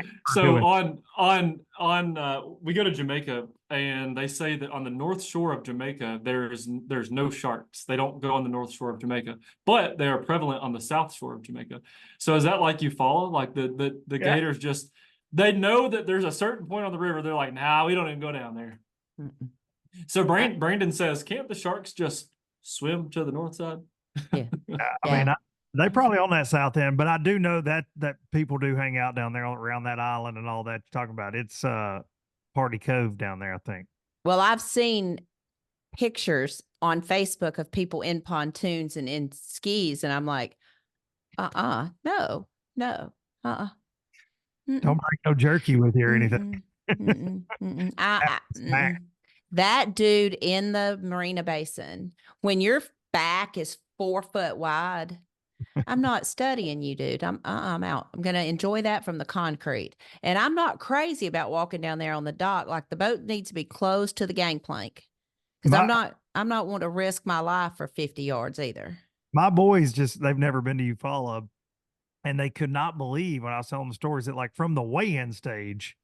we go to Jamaica and they say that on the north shore of Jamaica there's no sharks. They don't go on the north shore of Jamaica, but they are prevalent on the south shore of Jamaica. So is that like Eufaula? Like the gators just, they know that there's a certain point on the river. They're like, nah, we don't even go down there. Mm-mm. So Brandon says, can't the sharks just swim to the north side? Yeah. I mean, they probably on that south end, but I do know that people do hang out down there around that island and all that you're talking about. It's Party Cove down there, I think. Well, I've seen pictures on Facebook of people in pontoons and in skis, and I'm like, no. Don't bring no jerky with you or anything. That dude in the Marina Basin, when your back is 4 foot wide, I'm not studying you, dude. I'm out. I'm going to enjoy that from the concrete. And I'm not crazy about walking down there on the dock. Like the boat needs to be close to the gangplank because I'm not want to risk my life for 50 yards either. My boys they've never been to Eufaula and they could not believe when I was telling the stories that like from the weigh-in stage,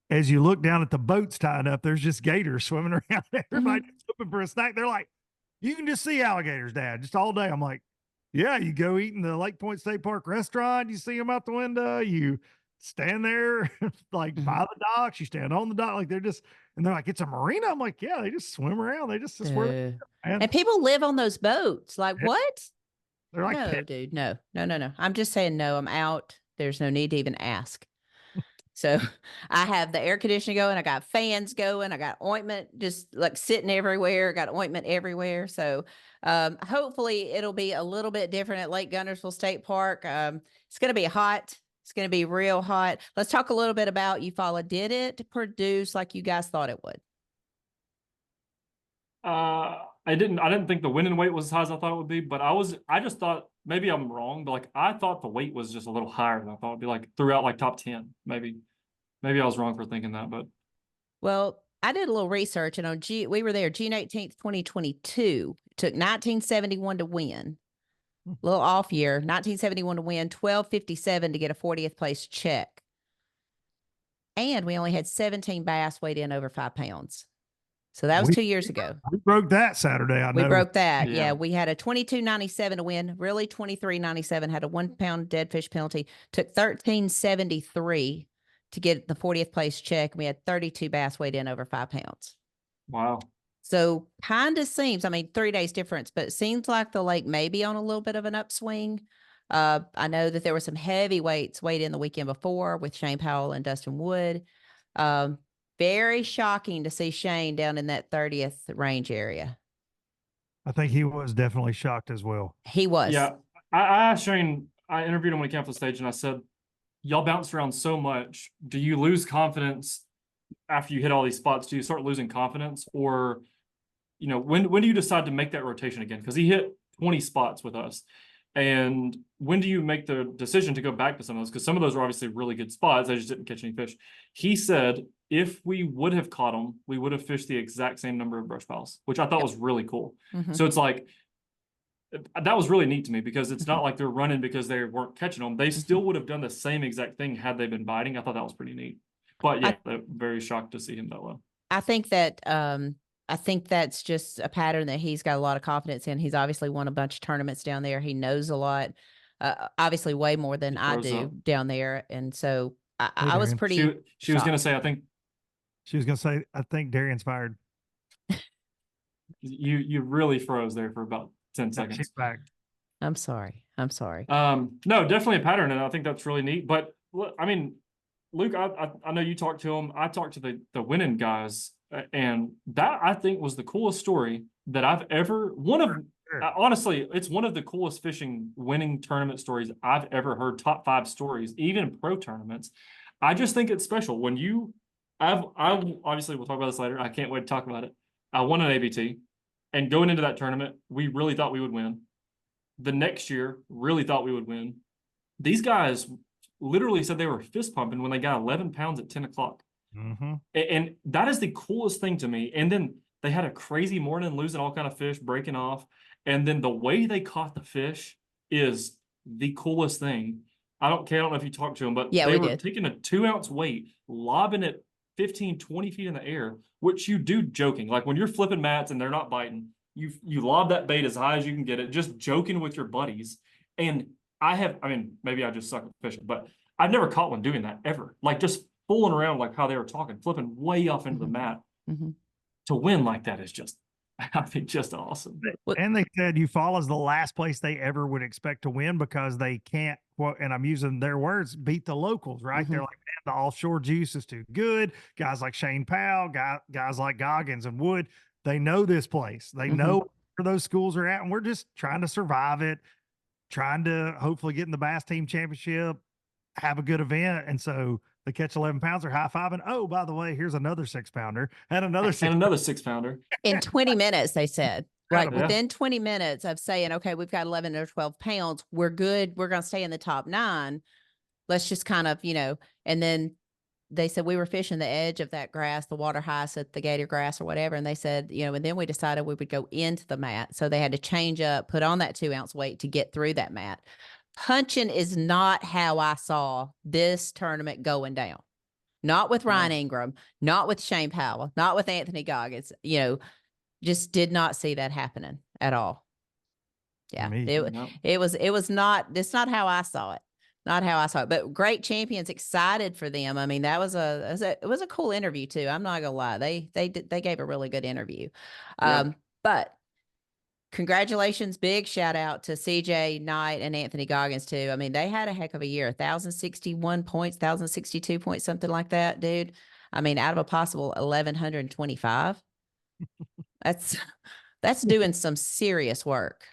as you look down at the boats tied up, there's just gators swimming around. Everybody looking for a snack. They're like, you can just see alligators, Dad, just all day. I'm like, yeah, you go eat in the Lake Point State Park restaurant, you see them out the window, you stand there like by the docks, you stand on the dock, like and they're like, it's a marina. I'm like, yeah, they just swim around. They just swim. And people live on those boats. Like, what? They're like, no, dude, no. I'm just saying, no, I'm out. There's no need to even ask. So I have the air conditioning going. I got fans going. I got ointment just like sitting everywhere. Got ointment everywhere. So hopefully it'll be a little bit different at Lake Guntersville State Park. It's going to be hot. It's going to be real hot. Let's talk a little bit about Eufaula. Did it produce like you guys thought it would? I didn't think the winning weight was as high as I thought it would be, but I just thought, maybe I'm wrong, but like I thought the weight was just a little higher than I thought it'd be, like throughout like top 10. Maybe I was wrong for thinking that, but well, I did a little research and we were there June 18th, 2022. It took 1971 to win. Little off year. 1971 to win, 1257 to get a 40th place check. And we only had 17 bass weighed in over 5 pounds. So that was 2 years ago. We broke that Saturday. I know. We broke that. Yeah. Yeah. We had a 22.97 to win. Really 23.97, had a 1 pound dead fish penalty. Took 13.73 to get the 40th place check. We had 32 bass weighed in over 5 pounds. Wow. So kind of seems, I mean, 3 days difference, but it seems like the lake may be on a little bit of an upswing. I know that there were some heavyweights weighed in the weekend before with Shane Powell and Dustin Wood. Very shocking to see Shane down in that 30th range area. I think he was definitely shocked as well. He was. Yeah. I asked Shane, I interviewed him when he came off the stage, and I said, y'all bounce around so much. Do you lose confidence after you hit all these spots? Do you start losing confidence? Or, you know, when do you decide to make that rotation again? Because he hit 20 spots with us. And when do you make the decision to go back to some of those? Because some of those are obviously really good spots. I just didn't catch any fish. He said if we would have caught them, we would have fished the exact same number of brush piles, which I thought was really cool. So it's like, that was really neat to me, because it's not like they're running because they weren't catching them. They still would have done the same exact thing had they been biting. I thought that was pretty neat. But yeah, very shocked to see him that low. I think that's just a pattern that he's got a lot of confidence in. He's obviously won a bunch of tournaments down there. He knows a lot, obviously way more than I do down there. And so I was pretty. She was going to say, I think Darian's fired. You really froze there for about 10 seconds. She's back. I'm sorry. No, definitely a pattern, and I think that's really neat. But I mean, Luke, I know you talked to him. I talked to the winning guys, and that I think was the coolest story that I've ever. Honestly, it's one of the coolest fishing winning tournament stories I've ever heard. Top 5 stories, even pro tournaments. I just think it's special when you. I obviously we'll talk about this later. I can't wait to talk about it. I won an ABT, and going into that tournament, we really thought we would win. The next year, really thought we would win. These guys literally said they were fist pumping when they got 11 pounds at 10 o'clock. And that is the coolest thing to me. And then they had a crazy morning, losing all kind of fish, breaking off. And then the way they caught the fish is the coolest thing. I don't know if you talked to them, but they were taking a 2-ounce weight, lobbing it 15, 20 feet in the air, which you do joking. Like when you're flipping mats and they're not biting, you lob that bait as high as you can get it, just joking with your buddies. And maybe I just suck at fishing, but I've never caught one doing that ever. Like just fooling around like how they were talking, flipping way off into the mat. To win like that is just, I think, just awesome. And they said Eufala is the last place they ever would expect to win because they can't, and I'm using their words, beat the locals, right? They're like, man, the offshore juice is too good. Guys like Shane Powell, guys like Goggins and Wood, they know this place. They know where those schools are at, and we're just trying to survive it, trying to hopefully get in the Bass Team Championship, have a good event. And so they catch 11 pounds, they're high-fiving. Oh, by the way, here's another 6-pounder and another 6-pounder. In 20 minutes, they said. Like within 20 minutes of saying, okay, we've got 11 or 12 pounds. We're good. We're going to stay in the top 9. Let's just kind of, and then they said we were fishing the edge of that grass, the water hyacinth, the gator grass or whatever. And they said, and then we decided we would go into the mat. So they had to change up, put on that 2-ounce weight to get through that mat. Punching is not how I saw this tournament going down. Not with Ryan Ingram, not with Shane Powell, not with Anthony Goggins, just did not see that happening at all. Yeah. It's not how I saw it. Not how I saw it, but great champions, excited for them. I mean, it was a cool interview too. I'm not gonna lie. They gave a really good interview. But congratulations, big shout out to CJ Knight and Anthony Goggins too. I mean, they had a heck of a year, 1,061 points, 1,062 points, something like that, dude. I mean, out of a possible 1,125. That's doing some serious work.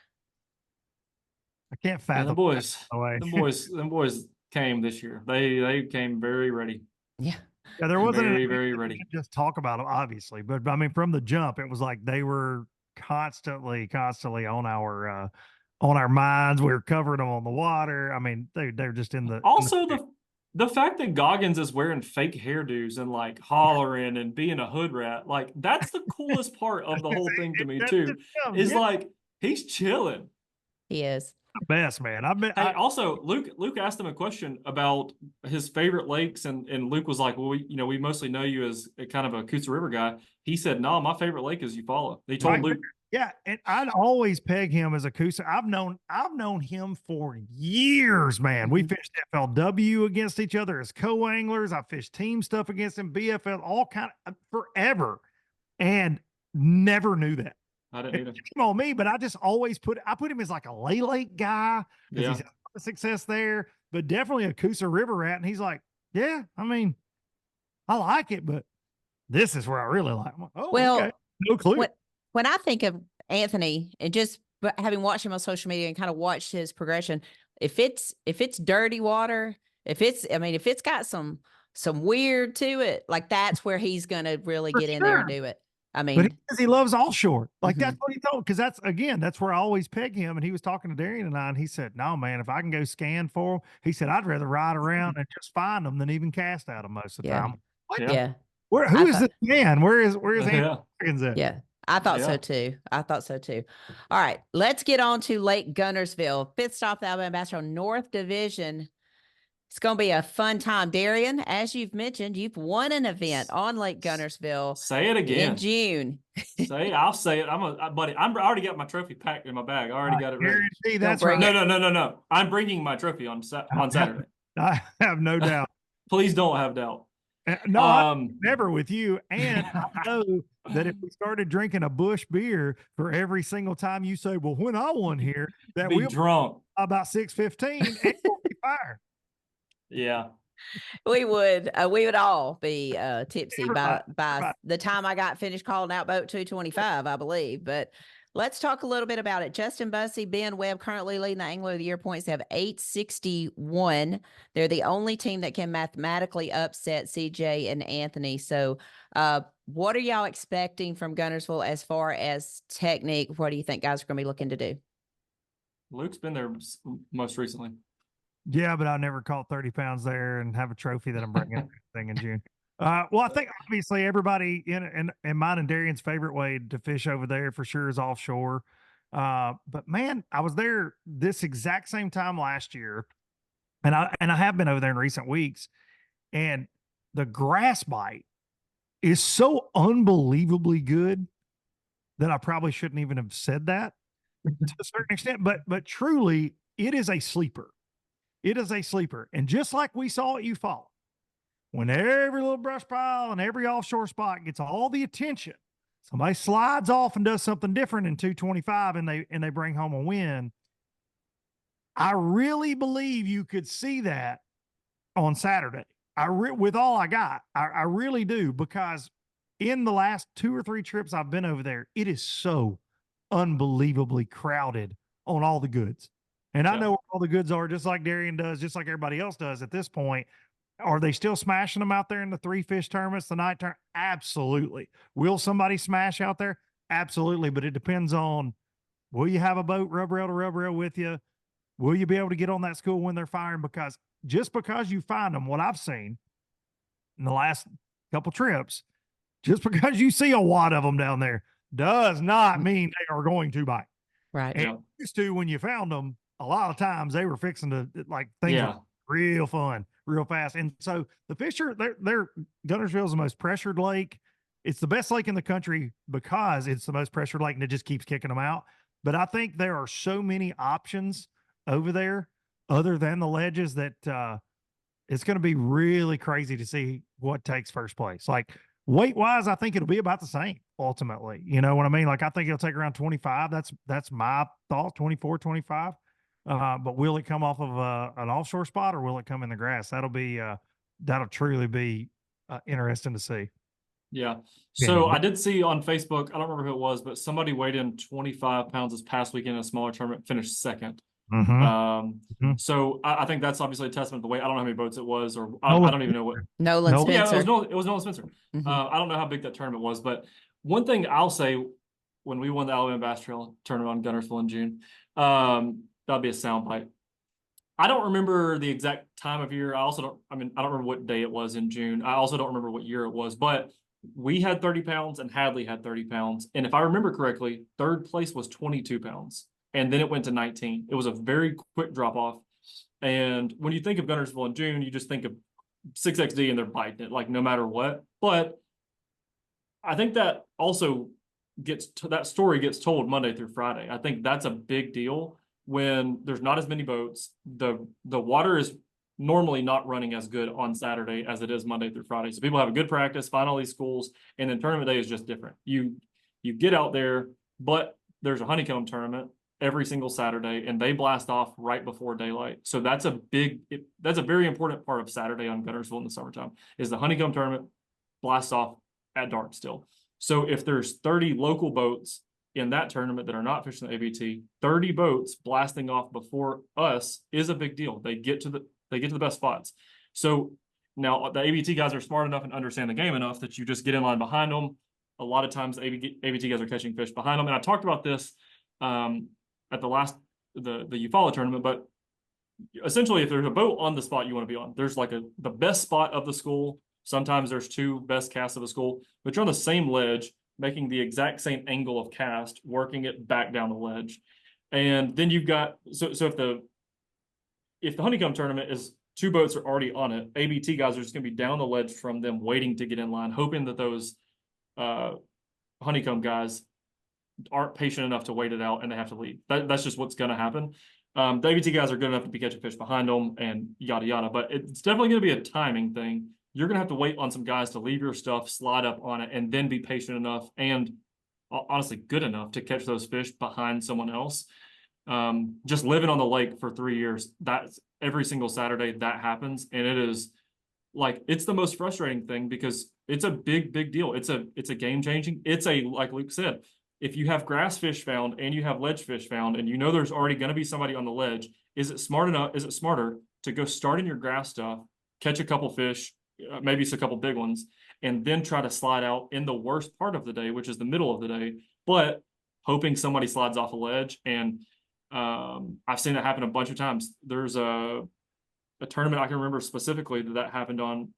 I can't fathom them boys came this year. They came very ready. Yeah. Yeah, there wasn't very ready. Just talk about them, obviously, but I mean, from the jump, it was like they were constantly on our minds. We were covering them on the water. I mean, they're just in the. Also, the fact that Goggins is wearing fake hairdos and like hollering and being a hood rat, like that's the coolest part of the whole thing to me too. Is like he's chilling. He is. the best, man. Hey, also, Luke asked him a question about his favorite lakes, and Luke was like, "Well, we mostly know you as a kind of a Coosa River guy." He said, "No, my favorite lake is Eufaula." He told Right. Luke. Yeah, and I'd always peg him as a Coosa. I've known him for years, man. We fished FLW against each other as co-anglers. I fished team stuff against him, BFL, all kind of forever, and never knew that. I didn't either. Shame on me, but I just always put him as like a Lay Lake guy because Yeah. he's had a lot of success there, but definitely a Coosa River rat. And he's like, yeah, I mean, I like it, but this is where I really like him. Oh, Well, okay. No clue. When I think of Anthony, and just having watched him on social media and kind of watched his progression, if it's dirty water, if it's got some weird to it, like that's where he's gonna really For get in there and sure. do it. I But mean, he loves offshore. Like Mhm. that's what he told. Because that's where I always peg him. And he was talking to Darian and I, and he said, "No, man, if I can go scan for him," he said, "I'd rather ride around and just find them than even cast at them most of the Yeah. time." What? Yeah. Who is this man? Where is Yeah. Anthony at? yeah. I thought Yeah. so too. All right, let's get on to Lake Guntersville. Fifth stop, the Alabama Bass Trail North Division. It's going to be a fun time. Darian, as you've mentioned, you've won an event on Lake Guntersville Say it again. in June. I'll say it. Buddy. I already got my trophy packed in my bag. I already got it ready. Guarantee that's bring right. No. I'm bringing my trophy on Saturday. I have no doubt. Please don't have doubt. No, never with you. And I know that if we started drinking a Bush beer for every single time you say, "Well, when I won here," that Be we'll drunk. about 6:15 and we'll be fired. Yeah. We would all be tipsy by Right. the time I got finished calling out boat 225, I believe. But let's talk a little bit about it. Justin Bussey, Ben Webb currently leading the Angler of the Year points. They have 861. They're the only team that can mathematically upset CJ and Anthony. So what are y'all expecting from Guntersville as far as technique? What do you think guys are going to be looking to do? Luke's been there most recently. Yeah, but I never caught 30 pounds there and have a trophy that I'm bringing thing in June. Well, I think obviously everybody in mine and Darian's favorite way to fish over there for sure is offshore. But man, I was there this exact same time last year, and I have been over there in recent weeks, and the grass bite is so unbelievably good that I probably shouldn't even have said that to a certain extent. But truly, it is a sleeper. It is a sleeper. And just like we saw at Eufaula, when every little brush pile and every offshore spot gets all the attention, somebody slides off and does something different in 225 and they bring home a win. I really believe you could see that on Saturday. With all I got, I really do, because in the last 2 or 3 trips I've been over there, it is so unbelievably crowded on all the goods. And I know where all the goods are, just like Darien does, just like everybody else does at this point. Are they still smashing them out there in the 3 fish tournaments, the night tournament? Absolutely. Will somebody smash out there? Absolutely. But it depends on, will you have a boat rub rail to rub rail with you? Will you be able to get on that school when they're firing? Because just because you find them, what I've seen in the last couple trips, just because you see a wad of them down there does not mean they are going to bite. Right. And used to, when you found them, a lot of times they were fixing to, like, things were real fun, real fast. And so the fisher, they're Guntersville is the most pressured lake. It's the best lake in the country because it's the most pressured lake and it just keeps kicking them out. But I think there are so many options over there other than the ledges that it's going to be really crazy to see what takes first place. Like, weight wise, I think it'll be about the same ultimately. You know what I mean? Like, I think it'll take around 25. That's my thought, 24, 25. But will it come off of an offshore spot or will it come in the grass? That'll truly be interesting to see. Yeah. So I did see on Facebook, I don't remember who it was, but somebody weighed in 25 pounds this past weekend in a smaller tournament, finished second. So I think that's obviously a testament to the weight. I don't know how many boats it was, or I don't even know what. Nolan Spencer. Yeah, it was Nolan Spencer. I don't know how big that tournament was, but one thing I'll say, when we won the Alabama Bass Trail tournament on Guntersville in June, that'll be a soundbite. I don't remember the exact time of year. I don't remember what day it was in June. I also don't remember what year it was, but we had 30 pounds and Hadley had 30 pounds. And if I remember correctly, third place was 22 pounds. and then it went to 19. It was a very quick drop off. And when you think of Guntersville in June, you just think of 6XD and they're biting it, like no matter what. But I think that also that story gets told Monday through Friday. I think that's a big deal when there's not as many boats. The water is normally not running as good on Saturday as it is Monday through Friday. So people have a good practice, find all these schools, and then tournament day is just different. You get out there, but there's a honeycomb tournament every single Saturday, and they blast off right before daylight. So that's a very important part of Saturday on Guntersville in the summertime, is the honeycomb tournament blasts off at dark still. So if there's 30 local boats in that tournament that are not fishing the ABT, 30 boats blasting off before us is a big deal. They get to the best spots. So now the ABT guys are smart enough and understand the game enough that you just get in line behind them. A lot of times ABT guys are catching fish behind them. And I talked about this at the Eufaula tournament, but essentially if there's a boat on the spot you want to be on, there's like the best spot of the school. Sometimes there's two best casts of the school, but you're on the same ledge, making the exact same angle of cast, working it back down the ledge. And then you've got, so if the honeycomb tournament is two boats are already on it, ABT guys are just going to be down the ledge from them, waiting to get in line, hoping that those honeycomb guys aren't patient enough to wait it out and they have to leave. That's just what's going to happen. The ABT guys are good enough to be catching fish behind them and yada yada, but it's definitely going to be a timing thing. You're going to have to wait on some guys to leave your stuff, slide up on it, and then be patient enough and honestly good enough to catch those fish behind someone else. Just living on the lake for 3 years, that's every single Saturday that happens. And it is like, it's the most frustrating thing because it's a big deal. It's a game changing. It's like Luke said, if you have grass fish found and you have ledge fish found, and you know there's already going to be somebody on the ledge, is it smarter to go start in your grass stuff, catch a couple fish, maybe it's a couple big ones, and then try to slide out in the worst part of the day, which is the middle of the day, but hoping somebody slides off a ledge. And I've seen that happen a bunch of times. There's a tournament I can remember specifically that happened on.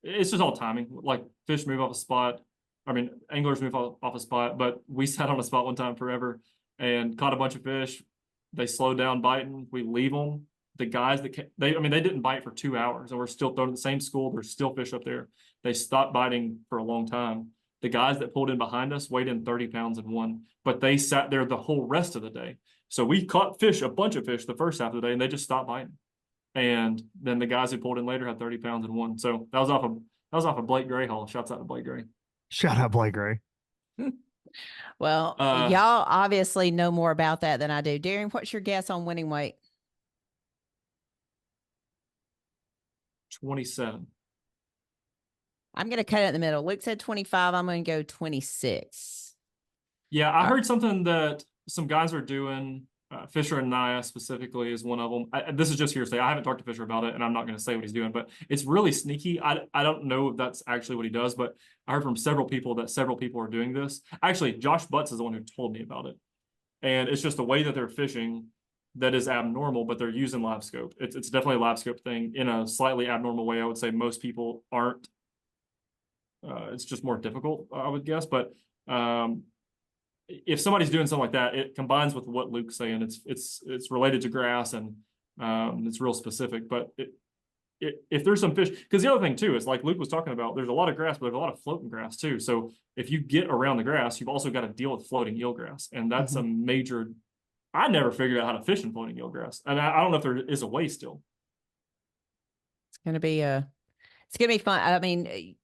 It's just all timing. Like fish move off a spot. I mean, anglers move off a spot, but we sat on a spot one time forever and caught a bunch of fish. They slowed down biting. We leave them. The guys they didn't bite for 2 hours, and we're still throwing at the same school. There's still fish up there. They stopped biting for a long time. The guys that pulled in behind us weighed in 30 pounds and won, but they sat there the whole rest of the day. So we caught a bunch of fish the first half of the day, and they just stopped biting. And then the guys who pulled in later had 30 pounds and won. So that was off of Blake Gray haul. Shouts out to Blake Gray. Shout out Blake Gray. Well, y'all obviously know more about that than I do. Darien, what's your guess on winning weight? 27. I'm going to cut it in the middle. Luke said 25. I'm going to go 26. Yeah, I heard something that some guys are doing. Fisher and Naya specifically is one of them. This is just hearsay. I haven't talked to Fisher about it, and I'm not going to say what he's doing, but it's really sneaky. I don't know if that's actually what he does, but I heard from several people that several people are doing this. Actually, Josh Butts is the one who told me about it. And it's just the way that they're fishing that is abnormal, but they're using live scope. It's definitely a live scope thing in a slightly abnormal way. I would say most people aren't. It's just more difficult, I would guess. But if somebody's doing something like that, it combines with what Luke's saying. It's related to grass, and it's real specific. But if there's some fish, because the other thing too is like Luke was talking about, there's a lot of grass, but there's a lot of floating grass too. So if you get around the grass, you've also got to deal with floating eelgrass, and that's a major. I never figured out how to fish in floating eelgrass, and I don't know if there is a way still. It's gonna be fun. I mean,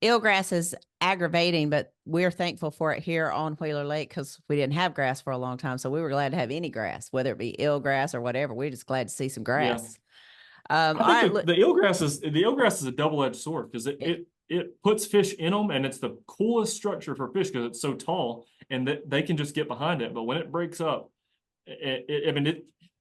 eelgrass is aggravating, but we're thankful for it here on Wheeler Lake because we didn't have grass for a long time, so we were glad to have any grass, whether it be eelgrass or whatever. We're just glad to see some grass. Yeah. I think the eelgrass is a double-edged sword because it puts fish in them, and it's the coolest structure for fish because it's so tall and that they can just get behind it. But when it breaks up,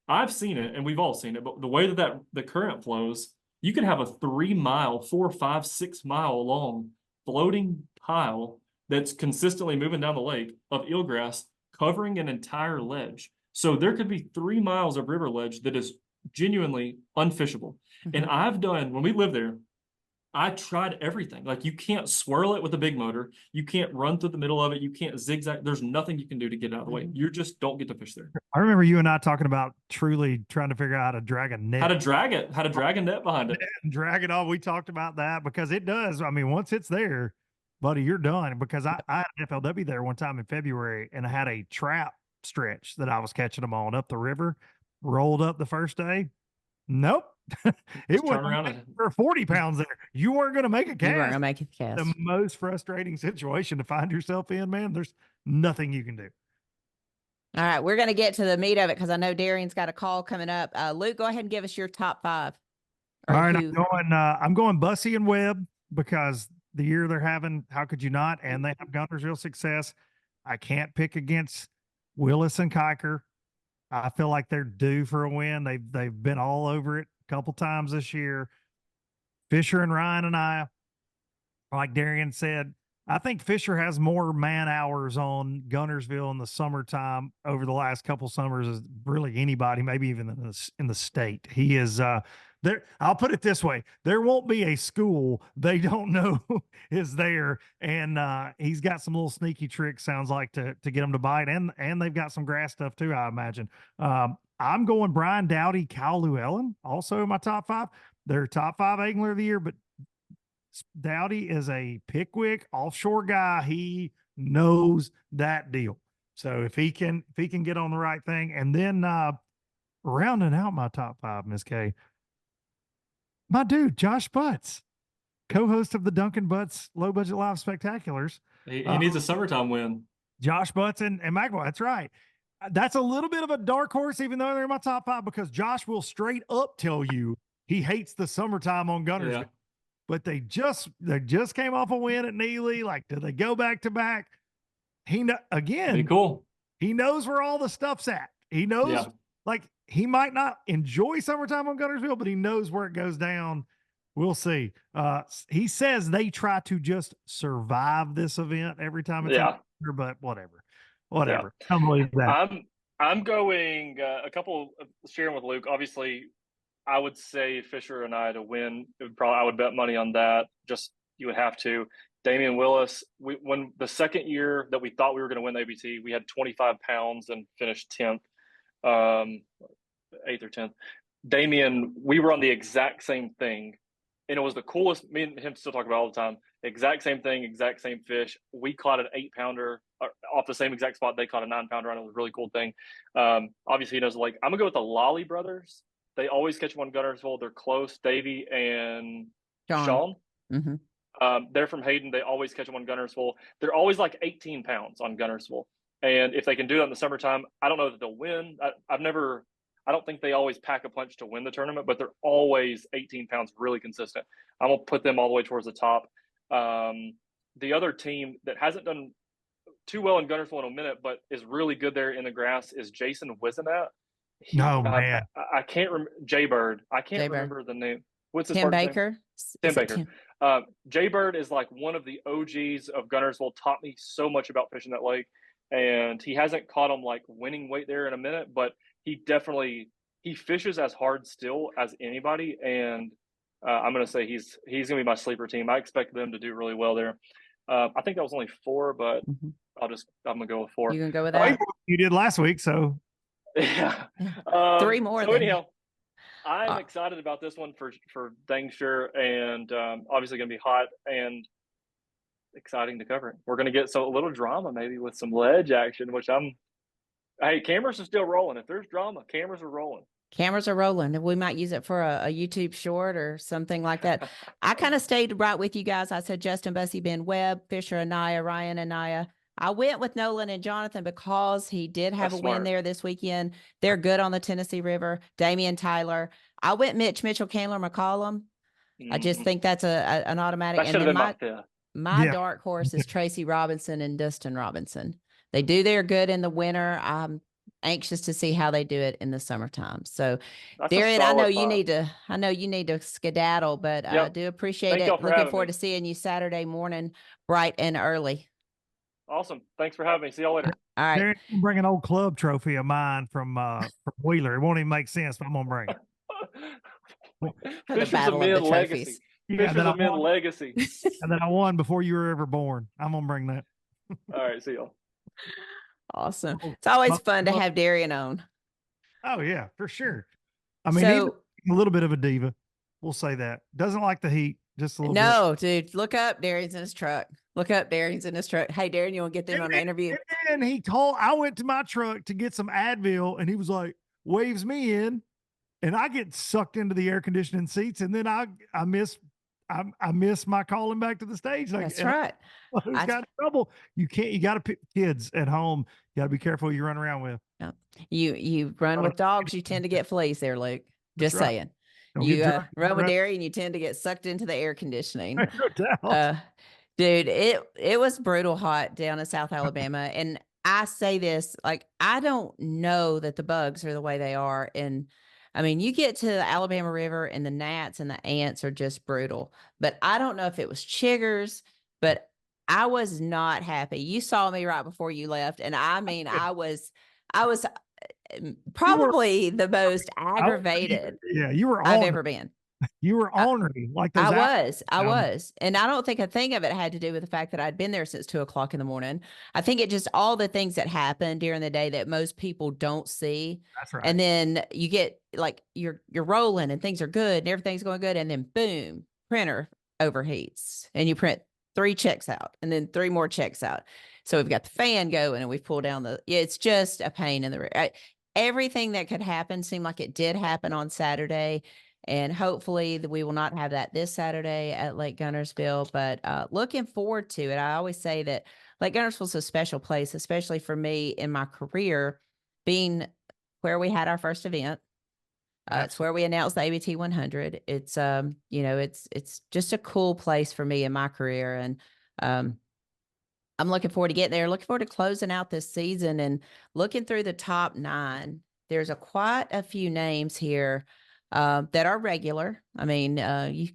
I've seen it, and we've all seen it, but the way that the current flows, you can have a 3 mile, 4, 5, 6 mile long floating pile that's consistently moving down the lake of eelgrass covering an entire ledge. So there could be 3 miles of river ledge that is genuinely unfishable. And I've done, when we lived there, I tried everything. Like, you can't swirl it with a big motor. You can't run through the middle of it. You can't zigzag. There's nothing you can do to get it out of the way. You just don't get to fish there. I remember you and I talking about truly trying to figure out how to drag a net. How to drag it, how to drag a net behind it. And drag it off. We talked about that because it does. I mean, once it's there, buddy, you're done. Because I had FLW there one time in February and I had a trap stretch that I was catching them on up the river, rolled up the first day. Nope. It was for 40 pounds there. You weren't going to make a cast. You weren't going to make a cast. The most frustrating situation to find yourself in, man. There's nothing you can do. All right, we're going to get to the meat of it because I know Darien's got a call coming up. Luke, go ahead and give us your top 5. All right, I'm going Bussy and Webb because the year they're having, how could you not? And they have Guntersville success. I can't pick against Willis and Kiker. I feel like they're due for a win. They've been all over it a couple times this year. Fisher and Ryan and I, like Darien said, I think Fisher has more man hours on Guntersville in the summertime over the last couple summers as really anybody, maybe even in the state. He is there. I'll put it this way. There won't be a school they don't know is there. And he's got some little sneaky tricks, sounds like, to get them to bite. And they've got some grass stuff too, I imagine. I'm going Brian Dowdy, Kyle Llewellyn, also in my top 5. They're top 5 angler of the year, but Dowdy is a Pickwick offshore guy. He knows that deal. So if he can get on the right thing, and then rounding out my top 5, Miss K, my dude Josh Butts, co-host of the Dunkin Butts Low Budget Live Spectaculars. He needs a summertime win. Josh Butts and McElroy. That's right. That's a little bit of a dark horse, even though they're in my top 5, because Josh will straight up tell you he hates the summertime on Guntersville. Yeah. But they just came off a win at Neely. Like, do they go back to back? Again, cool. He knows where all the stuff's at. He knows, like, he might not enjoy summertime on Guntersville, but he knows where it goes down. We'll see. He says they try to just survive this event every time it's here, but whatever. Yeah. I believe that. I'm going sharing with Luke. Obviously, I would say Fisher and I to win. I would bet money on that. Just, you would have to. Damian Willis, when the second year that we thought we were going to win the ABT, we had 25 pounds and finished 10th, 8th or 10th. Damian, we were on the exact same thing. And it was the coolest. Me and him still talk about all the time. Exact same thing, exact same fish. We caught an 8-pounder off the same exact spot. They caught a 9-pounder on it. It was a really cool thing. Obviously, he knows the lake. I'm going to go with the Lolly brothers. They always catch them on Guntersville. They're close. Davey and Sean. Mm-hmm. They're from Hayden. They always catch them on Guntersville. They're always like 18 pounds on Guntersville. And if they can do that in the summertime, I don't know that they'll win. I don't think they always pack a punch to win the tournament, but they're always 18 pounds, really consistent. I'm going to put them all the way towards the top. The other team that hasn't done too well in Guntersville in a minute, but is really good there in the grass is Jason Wisenat. Man. I can't remember. Jaybird. I can't remember the name. What's his Tim name? Baker? Tim Baker. Jaybird is like one of the OGs of Guntersville, taught me so much about fishing that lake. And he hasn't caught him like winning weight there in a minute, but he fishes as hard still as anybody. And I'm going to say he's going to be my sleeper team. I expect them to do really well there. I think that was only 4, but I'm going to go with 4. You can go with that? You did last week, so. Yeah. 3 more. So anyhow, I'm excited about this one for dang sure. And obviously going to be hot and exciting to cover it. We're going to get a little drama maybe with some ledge action, which hey, cameras are still rolling. If there's drama, cameras are rolling. Cameras are rolling. We might use it for a YouTube short or something like that. I kind of stayed right with you guys. I said Justin, Bussy, Ben, Webb, Fisher, Anaya, Ryan, Anaya. I went with Nolan and Jonathan because he did have a win there this weekend. They're good on the Tennessee River. Damian Tyler. I went Mitchell, Candler, McCollum. I just think that's an automatic. That should have been my dark horse is Tracy Robinson and Dustin Robinson. They do their good in the winter. I'm anxious to see how they do it in the summertime. So, Darien, I know you need to skedaddle, but I do appreciate it. Looking forward to seeing you Saturday morning, bright and early. Awesome. Thanks for having me. See y'all later. All right. Darien, bring an old club trophy of mine from Wheeler. It won't even make sense, but I'm gonna bring it. The battle of the trophies. Yeah, that I Fishermen won, legacy. and that I won before you were ever born. I'm gonna bring that. All right, see y'all. Awesome. Oh, It's always but- fun to but- have Darien on. Oh yeah, for sure. I mean, he's So a little bit of a diva. We'll say that. Doesn't like the heat, just a little bit. no, dude, look up Darien's in his truck. Look up Darien's in his truck. Hey, Darien, you want to get them on the interview? And he told, I went to my truck to get some Advil, and he was like, waves me in, and I get sucked into the air conditioning seats, and then I miss my calling back to the stage. Like, That's right. Who's I- got in trouble? You got to pick kids at home. You got to be careful who you run around with. You run with dogs, you tend to get fleas there, Luke. Just right. saying. Don't You get drunk, run with right? Darien, you tend to get sucked into the air conditioning. No doubt. Dude, it was brutal hot down in South Alabama. And I say this, like, I don't know that the bugs are the way they are. And I mean, you get to the Alabama River and the gnats and the ants are just brutal. But I don't know if it was chiggers, but I was not happy. You saw me right before you left. And I mean, I was probably the most aggravated Yeah, you were I've on. ever been. You were ornery, like those. I was. And I don't think a thing of it had to do with the fact that I'd been there since 2:00 in the morning. I think it just all the things that happen during the day that most people don't see. That's right. And then you get like you're rolling and things are good and everything's going good. And then boom, printer overheats and you print 3 checks out and then 3 more checks out. So we've got the fan going and we've pulled down it's just a pain in the everything that could happen seemed like it did happen on Saturday. And hopefully we will not have that this Saturday at Lake Guntersville, but looking forward to it. I always say that Lake Guntersville is a special place, especially for me in my career, being where we had our first event. It's where we announced the ABT 100. It's, it's just a cool place for me in my career. And I'm looking forward to getting there, looking forward to closing out this season and looking through the top 9. There's quite a few names here that are regular. I mean,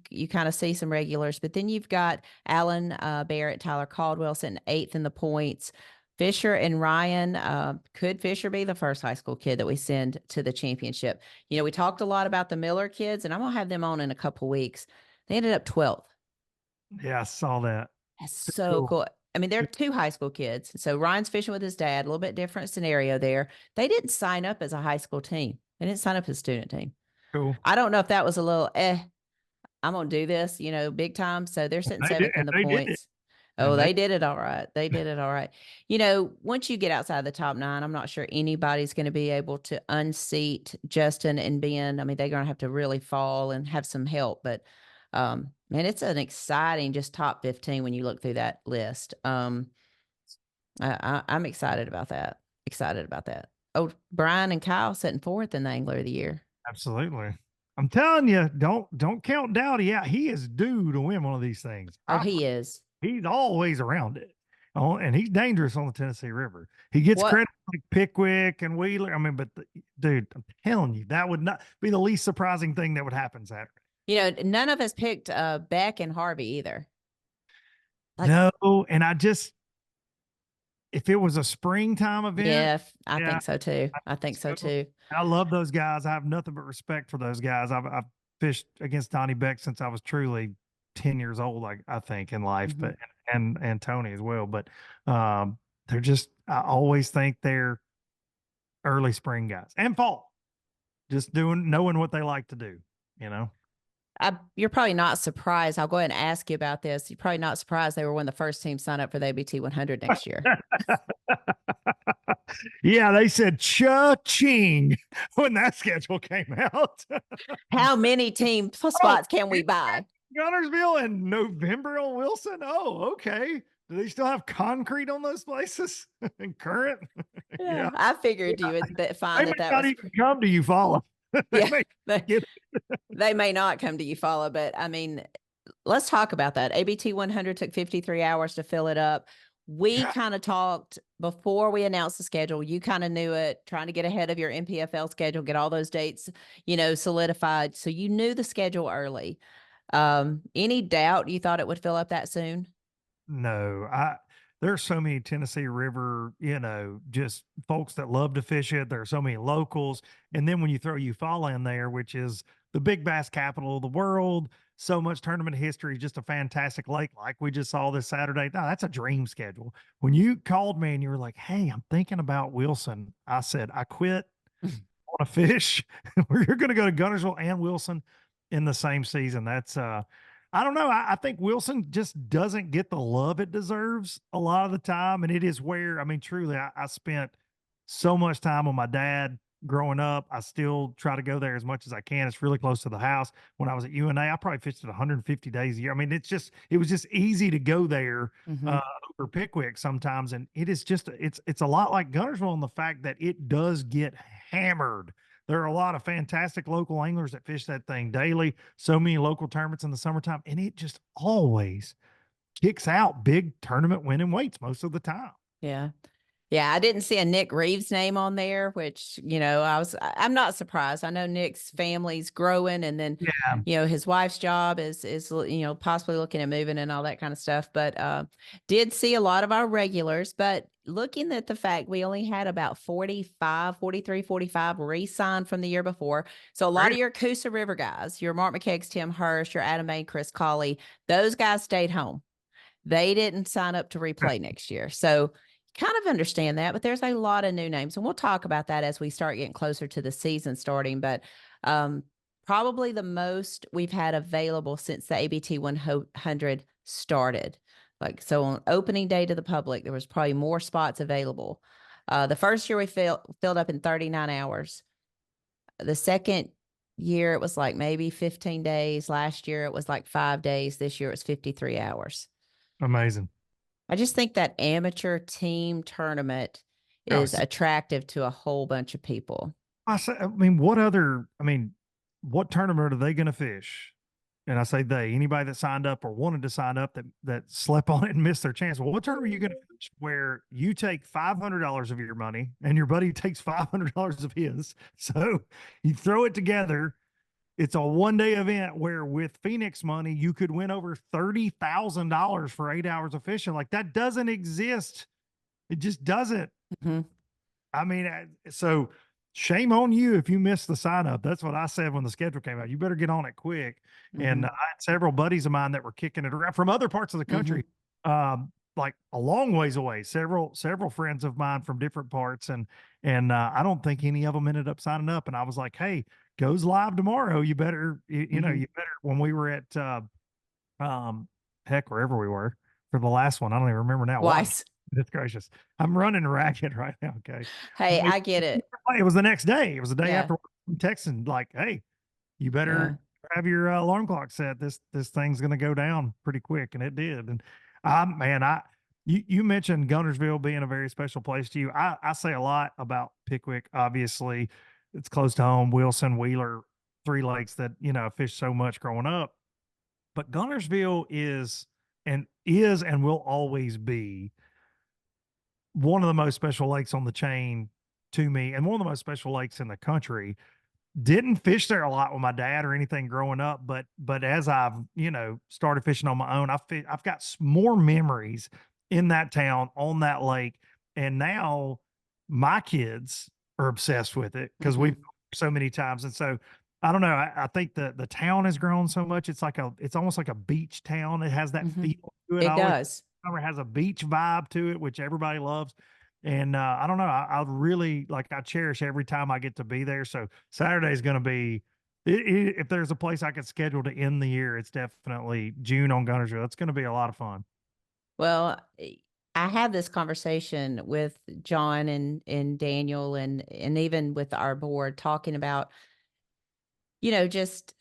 you kind of see some regulars, but then you've got Alan Barrett, Tyler Caldwell sitting 8th in the points. Fisher and Ryan, could Fisher be the first high school kid that we send to the championship? You know, we talked a lot about the Miller kids, and I'm going to have them on in a couple weeks. They ended up 12th. Yeah, I saw that. That's so cool. I mean, they're 2 high school kids. So Ryan's fishing with his dad, a little bit different scenario there. They didn't sign up as a high school team. They didn't sign up as a student team. Cool. I don't know if that was a little, I'm going to do this, big time. So they're sitting 7th in the points. Oh, they did it all right. They did it all right. Once you get outside the top 9, I'm not sure anybody's going to be able to unseat Justin and Ben. I mean, they're going to have to really fall and have some help. But, man, it's an exciting just top 15 when you look through that list. I'm excited about that. Oh, Brian and Kyle sitting 4th in the Angler of the Year. Absolutely. I'm telling you, don't count Dowdy out. He is due to win one of these things. Oh, he is. He's always around it. Oh, and he's dangerous on the Tennessee River. He gets credit like Pickwick and Wheeler. I mean, but dude, I'm telling you, that would not be the least surprising thing that would happen Saturday. None of us picked Beck and Harvey either. No, and if it was a springtime event. Yeah, I think so too. I think so too. I love those guys. I have nothing but respect for those guys. I've fished against Donnie Beck since I was truly 10 years old, I think, in life, but and Tony as well. But they're just, I always think they're early spring guys and fall, just knowing what they like to do, You're probably not surprised. I'll go ahead and ask you about this. You're probably not surprised they were one of the first teams signed up for the ABT 100 next year. Yeah, they said cha-ching when that schedule came out. How many team spots can we buy? Guntersville in November on Wilson. Oh, okay. Do they still have concrete on those places and current? Yeah, I figured you would find they that not was. Even come to Eufaula. They may not come to Eufaula, but I mean, let's talk about that. ABT 100 took 53 hours to fill it up. We kind of talked before we announced the schedule. You kind of knew it, trying to get ahead of your NPFL schedule, get all those dates, solidified. So you knew the schedule early. Any doubt you thought it would fill up that soon? No, there's so many Tennessee River, just folks that love to fish it. There are so many locals. And then when you throw Eufaula in there, which is the big bass capital of the world, so much tournament history, just a fantastic lake like we just saw this Saturday. No, that's a dream schedule. When you called me and you were like, hey, I'm thinking about Wilson, I said, I quit on a fish. We're going to go to Guntersville and Wilson in the same season. That's, I don't know. I think Wilson just doesn't get the love it deserves a lot of the time. And it is where, I mean, truly, I spent so much time with my dad growing up. I still try to go there as much as I can. It's really close to the house. When I was at UNA, I probably fished it 150 days a year. I mean, it was just easy to go there over Pickwick sometimes. And it is just, it's a lot like Guntersville in the fact that it does get hammered. There are a lot of fantastic local anglers that fish that thing daily. So many local tournaments in the summertime, and it just always kicks out big tournament winning weights most of the time. Yeah. Yeah, I didn't see a Nick Reeves name on there, which, I'm not surprised. I know Nick's family's growing, and then, his wife's job is, possibly looking at moving and all that kind of stuff. But did see a lot of our regulars, but looking at the fact we only had about 43, 45 re-signed from the year before. So a lot of your Coosa River guys, your Mark McKeggs, Tim Hurst, your Adam May, Chris Colley, those guys stayed home. They didn't sign up to replay next year. So kind of understand that, but there's a lot of new names, and we'll talk about that as we start getting closer to the season starting. But probably the most we've had available since the ABT 100 started. So on opening day to the public, there was probably more spots available. The first year we filled up in 39 hours. The second year it was like maybe 15 days. Last year it was like 5 days. This year it was 53 hours. Amazing. I just think that amateur team tournament is attractive to a whole bunch of people. What tournament are they going to fish? And I say anybody that signed up or wanted to sign up that slept on it and missed their chance. Well, what tournament are you going to fish where you take $500 of your money and your buddy takes $500 of his? So you throw it together. It's a 1-day event where with Phoenix money, you could win over $30,000 for 8 hours of fishing. Like, that doesn't exist. It just doesn't. Mm-hmm. I mean, so shame on you if you missed the sign up. That's what I said when the schedule came out. You better get on it quick. Mm-hmm. And I had several buddies of mine that were kicking it around from other parts of the country, like a long ways away, several friends of mine from different parts. And I don't think any of them ended up signing up. And I was like, hey, goes live tomorrow. You better, you better, when we were at, wherever we were for the last one, I don't even remember now. Weiss. That's gracious. I'm running ragged right now. Okay. Hey, I get it. It was the next day. It was the day after texting, like, hey, you better have your alarm clock set. This thing's going to go down pretty quick. And it did. And you mentioned Guntersville being a very special place to you. I say a lot about Pickwick. Obviously, it's close to home. Wilson, Wheeler, 3 lakes that, I fished so much growing up. But Guntersville is and will always be one of the most special lakes on the chain to me, and one of the most special lakes in the country. Didn't fish there a lot with my dad or anything growing up, but as I've, started fishing on my own, I've got more memories in that town, on that lake. And now my kids are obsessed with it because we've so many times. And so I don't know. I think the town has grown so much. It's almost like a beach town. It has that feel to it. It does. It has a beach vibe to it, which everybody loves. And I don't know. I really I cherish every time I get to be there. So Saturday is going to be, if there's a place I could schedule to end the year, it's definitely June on Guntersville. It's going to be a lot of fun. Well, I had this conversation with John and Daniel and even with our board talking about, just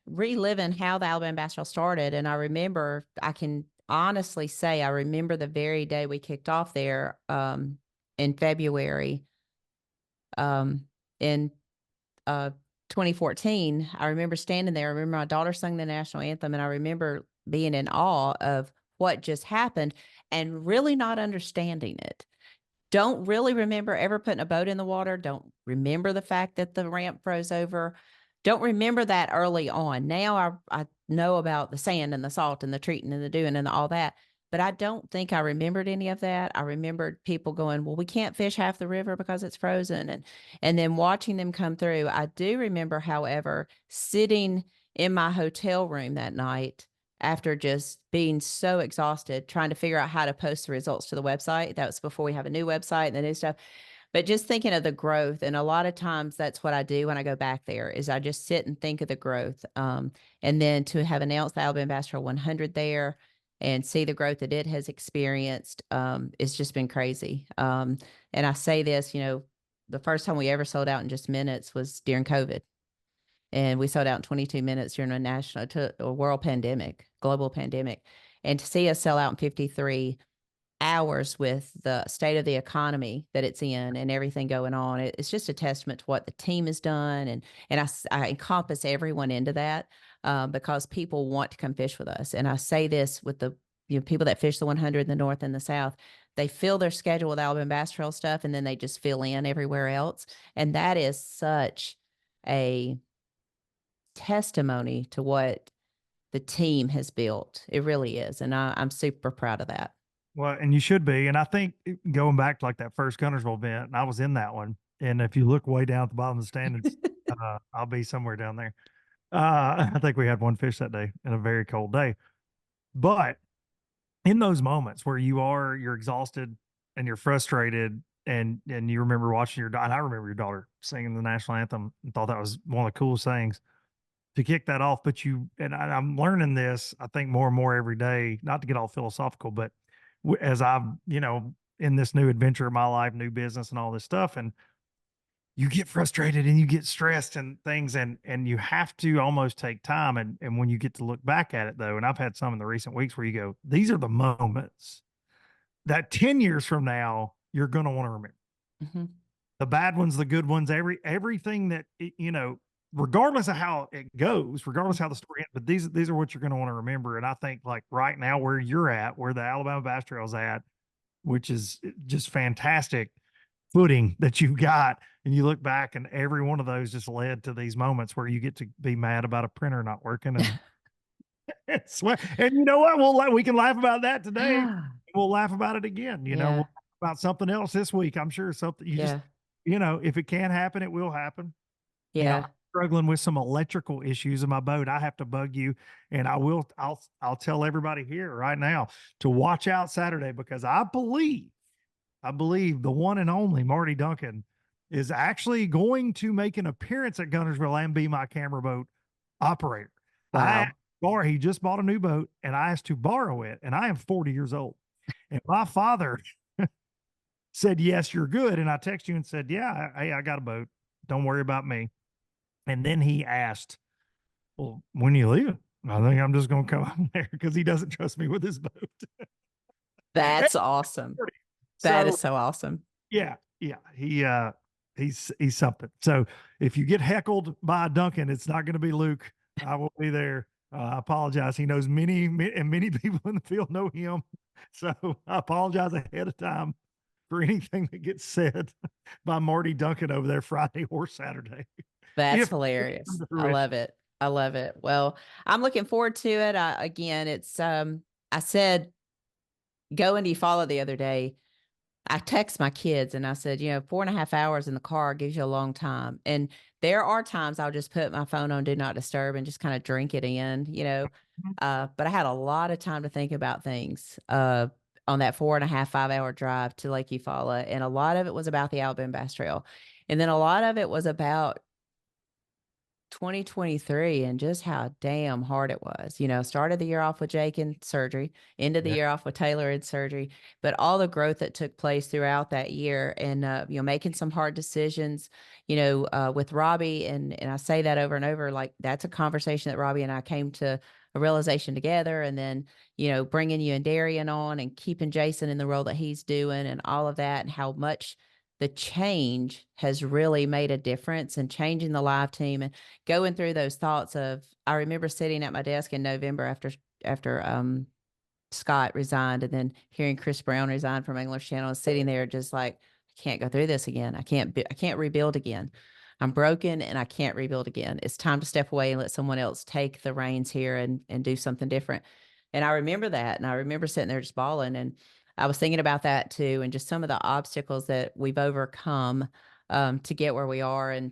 reliving how the Alabama Bass Trail started. And I remember, I can honestly say, I remember the very day we kicked off there in February in 2014. I remember standing there. I remember my daughter sung the national anthem, and I remember being in awe of what just happened and really not understanding it. Don't really remember ever putting a boat in the water. Don't remember the fact that the ramp froze over. Don't remember that early on. Now I know about the sand and the salt and the treating and the doing and all that, but I don't think I remembered any of that. I remembered people going, well, we can't fish half the river because it's frozen. And then watching them come through. I do remember, however, sitting in my hotel room that night after just being so exhausted, trying to figure out how to post the results to the website. That was before we have a new website and the new stuff. But just thinking of the growth, and a lot of times that's what I do when I go back there is I just sit and think of the growth. And then to have announced the Alabama Bass Trail 100 there and see the growth that it has experienced, it's just been crazy. And I say this, the first time we ever sold out in just minutes was during COVID. And we sold out in 22 minutes during a world pandemic, global pandemic. And to see us sell out in 53 hours with the state of the economy that it's in and everything going on, it's just a testament to what the team has done. And I encompass everyone into that because people want to come fish with us. And I say this with the people that fish the 100 in the North and the South. They fill their schedule with Alabama Bass Trail stuff, and then they just fill in everywhere else. And that is such a testimony to what the team has built. It really is. And I'm super proud of that. Well, and you should be. And I think going back to like that first Guntersville event, and I was in that one. And if you look way down at the bottom of the standards, I'll be somewhere down there. I think we had one fish that day in a very cold day. But in those moments where you're exhausted and you're frustrated and you remember watching and I remember your daughter singing the national anthem and thought that was one of the coolest things to kick that off. But I'm learning this, I think, more and more every day, not to get all philosophical, but as I'm, in this new adventure of my life, new business and all this stuff, and you get frustrated and you get stressed and things, and you have to almost take time. And when you get to look back at it though, and I've had some in the recent weeks where you go, these are the moments that 10 years from now, you're going to want to remember. Mm-hmm. The bad ones, the good ones, everything that, regardless of how it goes, regardless of how the story ends, but these are what you're going to want to remember. And I think like right now where you're at, where the Alabama Bass Trail's at, which is just fantastic footing that you've got. And you look back and every one of those just led to these moments where you get to be mad about a printer not working. And, and you know what? We can laugh about that today. We'll laugh about it again, we'll laugh about something else this week. I'm sure something just, if it can happen, it will happen. Yeah. I'm struggling with some electrical issues in my boat. I have to bug you, and I'll tell everybody here right now to watch out Saturday, because I believe the one and only Marty Duncan is actually going to make an appearance at Guntersville and be my camera boat operator. Wow. He just bought a new boat and I asked to borrow it, and I am 40 years old. And my father said, yes, you're good. And I texted you and said, yeah, hey, I got a boat. Don't worry about me. And then he asked, well, when are you leaving? I think I'm just going to come out there, because he doesn't trust me with his boat. That's awesome. That is so awesome. Yeah. Yeah. He's something. So if you get heckled by Duncan, it's not going to be Luke. I will be there. I apologize. He knows many people in the field know him. So I apologize ahead of time for anything that gets said by Marty Duncan over there Friday or Saturday. That's hilarious. I love it. I love it. Well, I'm looking forward to it. I said, go into Eufala the other day. I text my kids and I said, 4.5 hours in the car gives you a long time. And there are times I'll just put my phone on Do Not Disturb and just kind of drink it in, but I had a lot of time to think about things on that 4.5, 5 hour drive to Lake Eufala. And a lot of it was about the Alabama Bass Trail. And then a lot of it was about 2023 and just how damn hard it was. Started the year off with Jake in surgery, ended the year off with Taylor in surgery, but all the growth that took place throughout that year, and making some hard decisions, with Robbie, and I say that over and over, like that's a conversation that Robbie and I came to a realization together, and then bringing you and Darien on and keeping Jason in the role that he's doing and all of that, and how much the change has really made a difference and changing the live team, and going through those thoughts of, I remember sitting at my desk in November after Scott resigned, and then hearing Chris Brown resign from English Channel, and sitting there just like, I can't go through this again. I can't rebuild again. I'm broken and I can't rebuild again. It's time to step away and let someone else take the reins here and do something different. And I remember that. And I remember sitting there just bawling, and I was thinking about that too, and just some of the obstacles that we've overcome to get where we are. And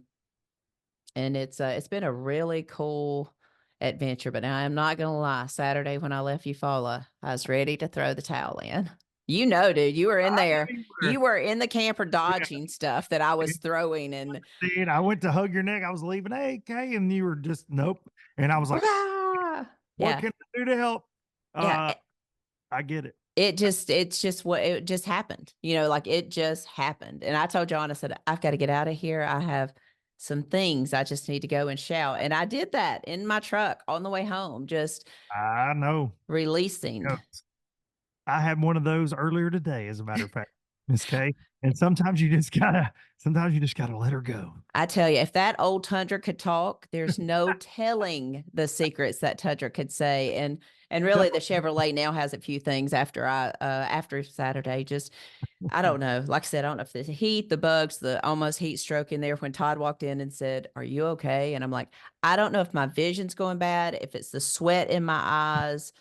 it's been a really cool adventure. But now I'm not going to lie. Saturday when I left Eufaula, I was ready to throw the towel in. You know, dude, you were in there. You were in the camper dodging stuff that I was throwing. And I went to hug your neck. I was leaving. Hey, Kay, and you were just, nope. And I was like, what can I do to help? Yeah. I get it. It just happened, like it just happened. And I told John, I said, I've got to get out of here. I have some things I just need to go and shout. And I did that in my truck on the way home, I know. Releasing. I had one of those earlier today, as a matter of fact, Miss Kay. And sometimes you just gotta let her go. I tell you, if that old Tundra could talk, there's no telling the secrets that Tundra could say. And really, the Chevrolet now has a few things after Saturday. Just, I don't know. Like I said, I don't know if the heat, the bugs, the almost heat stroke in there. When Todd walked in and said, "Are you okay?" And I'm like, I don't know if my vision's going bad, if it's the sweat in my eyes,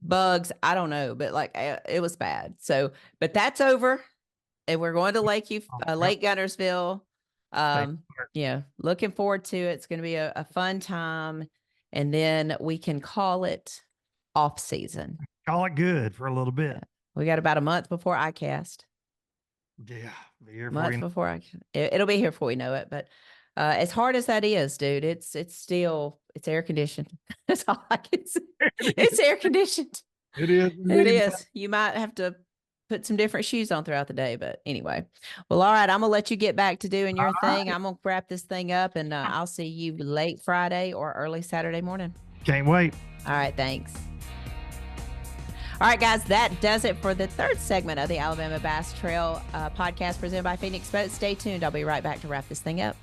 bugs, I don't know, but like it was bad. So, but that's over, and we're going to Lake Guntersville. Yeah, looking forward to it. It's going to be a fun time, and then we can call it off season. Call it good for a little bit. We got about a month before ICAST. Yeah, month before it'll be here before we know it. But as hard as that is, dude, it's air conditioned. That's all I can say. It's air conditioned. It is. It is. You might have to put some different shoes on throughout the day, but anyway. Well, all right, I'm gonna let you get back to doing your thing. I'm gonna wrap this thing up, and I'll see you late Friday or early Saturday morning. Can't wait. All right, thanks. All right, guys, that does it for the third segment of the Alabama Bass Trail podcast presented by Phoenix Boats. Stay tuned. I'll be right back to wrap this thing up.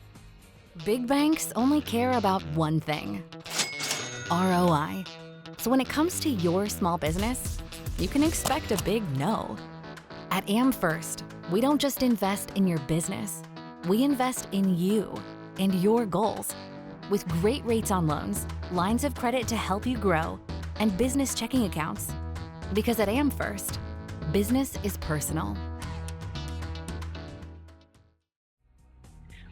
Big banks only care about one thing: ROI. So when it comes to your small business, you can expect a big no. At AmFirst, we don't just invest in your business. We invest in you and your goals. With great rates on loans, lines of credit to help you grow, and business checking accounts. Because at AmFirst, business is personal.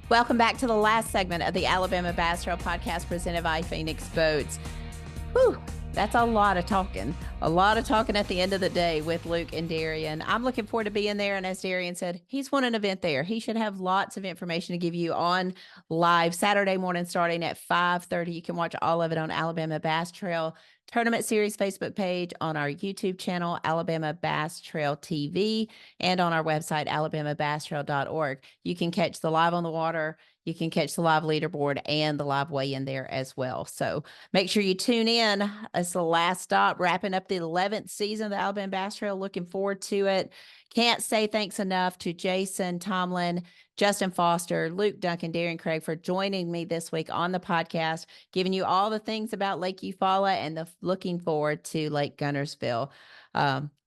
Welcome back to the last segment of the Alabama Bass Trail podcast presented by Phoenix Boats. Whew, that's a lot of talking. A lot of talking at the end of the day with Luke and Darien. I'm looking forward to being there. And as Darien said, he's won an event there. He should have lots of information to give you on live Saturday morning starting at 5:30. You can watch all of it on Alabama Bass Trail Tournament Series Facebook page, on our YouTube channel, Alabama Bass Trail TV, and on our website, alabamabasstrail.org. You can catch the live on the water. You can catch the live leaderboard and the live weigh-in there as well. So make sure you tune in. It's the last stop, wrapping up the 11th season of the Alabama Bass Trail. Looking forward to it. Can't say thanks enough to Jason, Tomlin, Justin Foster, Luke, Dunkin, Darien Craig for joining me this week on the podcast, giving you all the things about Lake Eufala and looking forward to Lake Guntersville.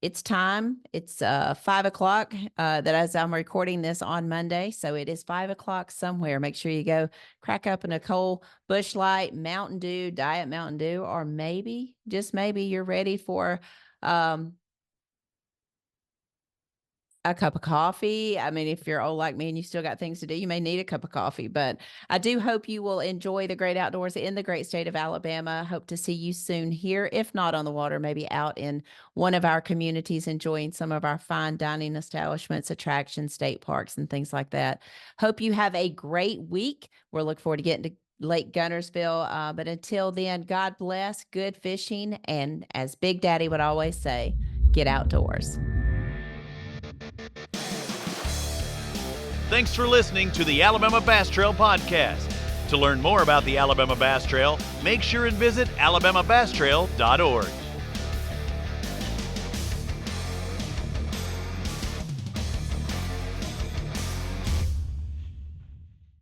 It's time. It's 5 o'clock that as I'm recording this on Monday. So it is 5 o'clock somewhere. Make sure you go crack up a cold Busch Light, Mountain Dew, Diet Mountain Dew, or maybe, just maybe, you're ready for a cup of coffee. I mean, if you're old like me and you still got things to do, you may need a cup of coffee, but I do hope you will enjoy the great outdoors in the great state of Alabama. Hope to see you soon here, if not on the water, maybe out in one of our communities, enjoying some of our fine dining establishments, attractions, state parks, and things like that. Hope you have a great week. We'll look forward to getting to Lake Guntersville. But until then, God bless, good fishing, and as Big Daddy would always say, get outdoors. Thanks for listening to the Alabama Bass Trail podcast. To learn more about the Alabama Bass Trail, make sure and visit alabamabasstrail.org.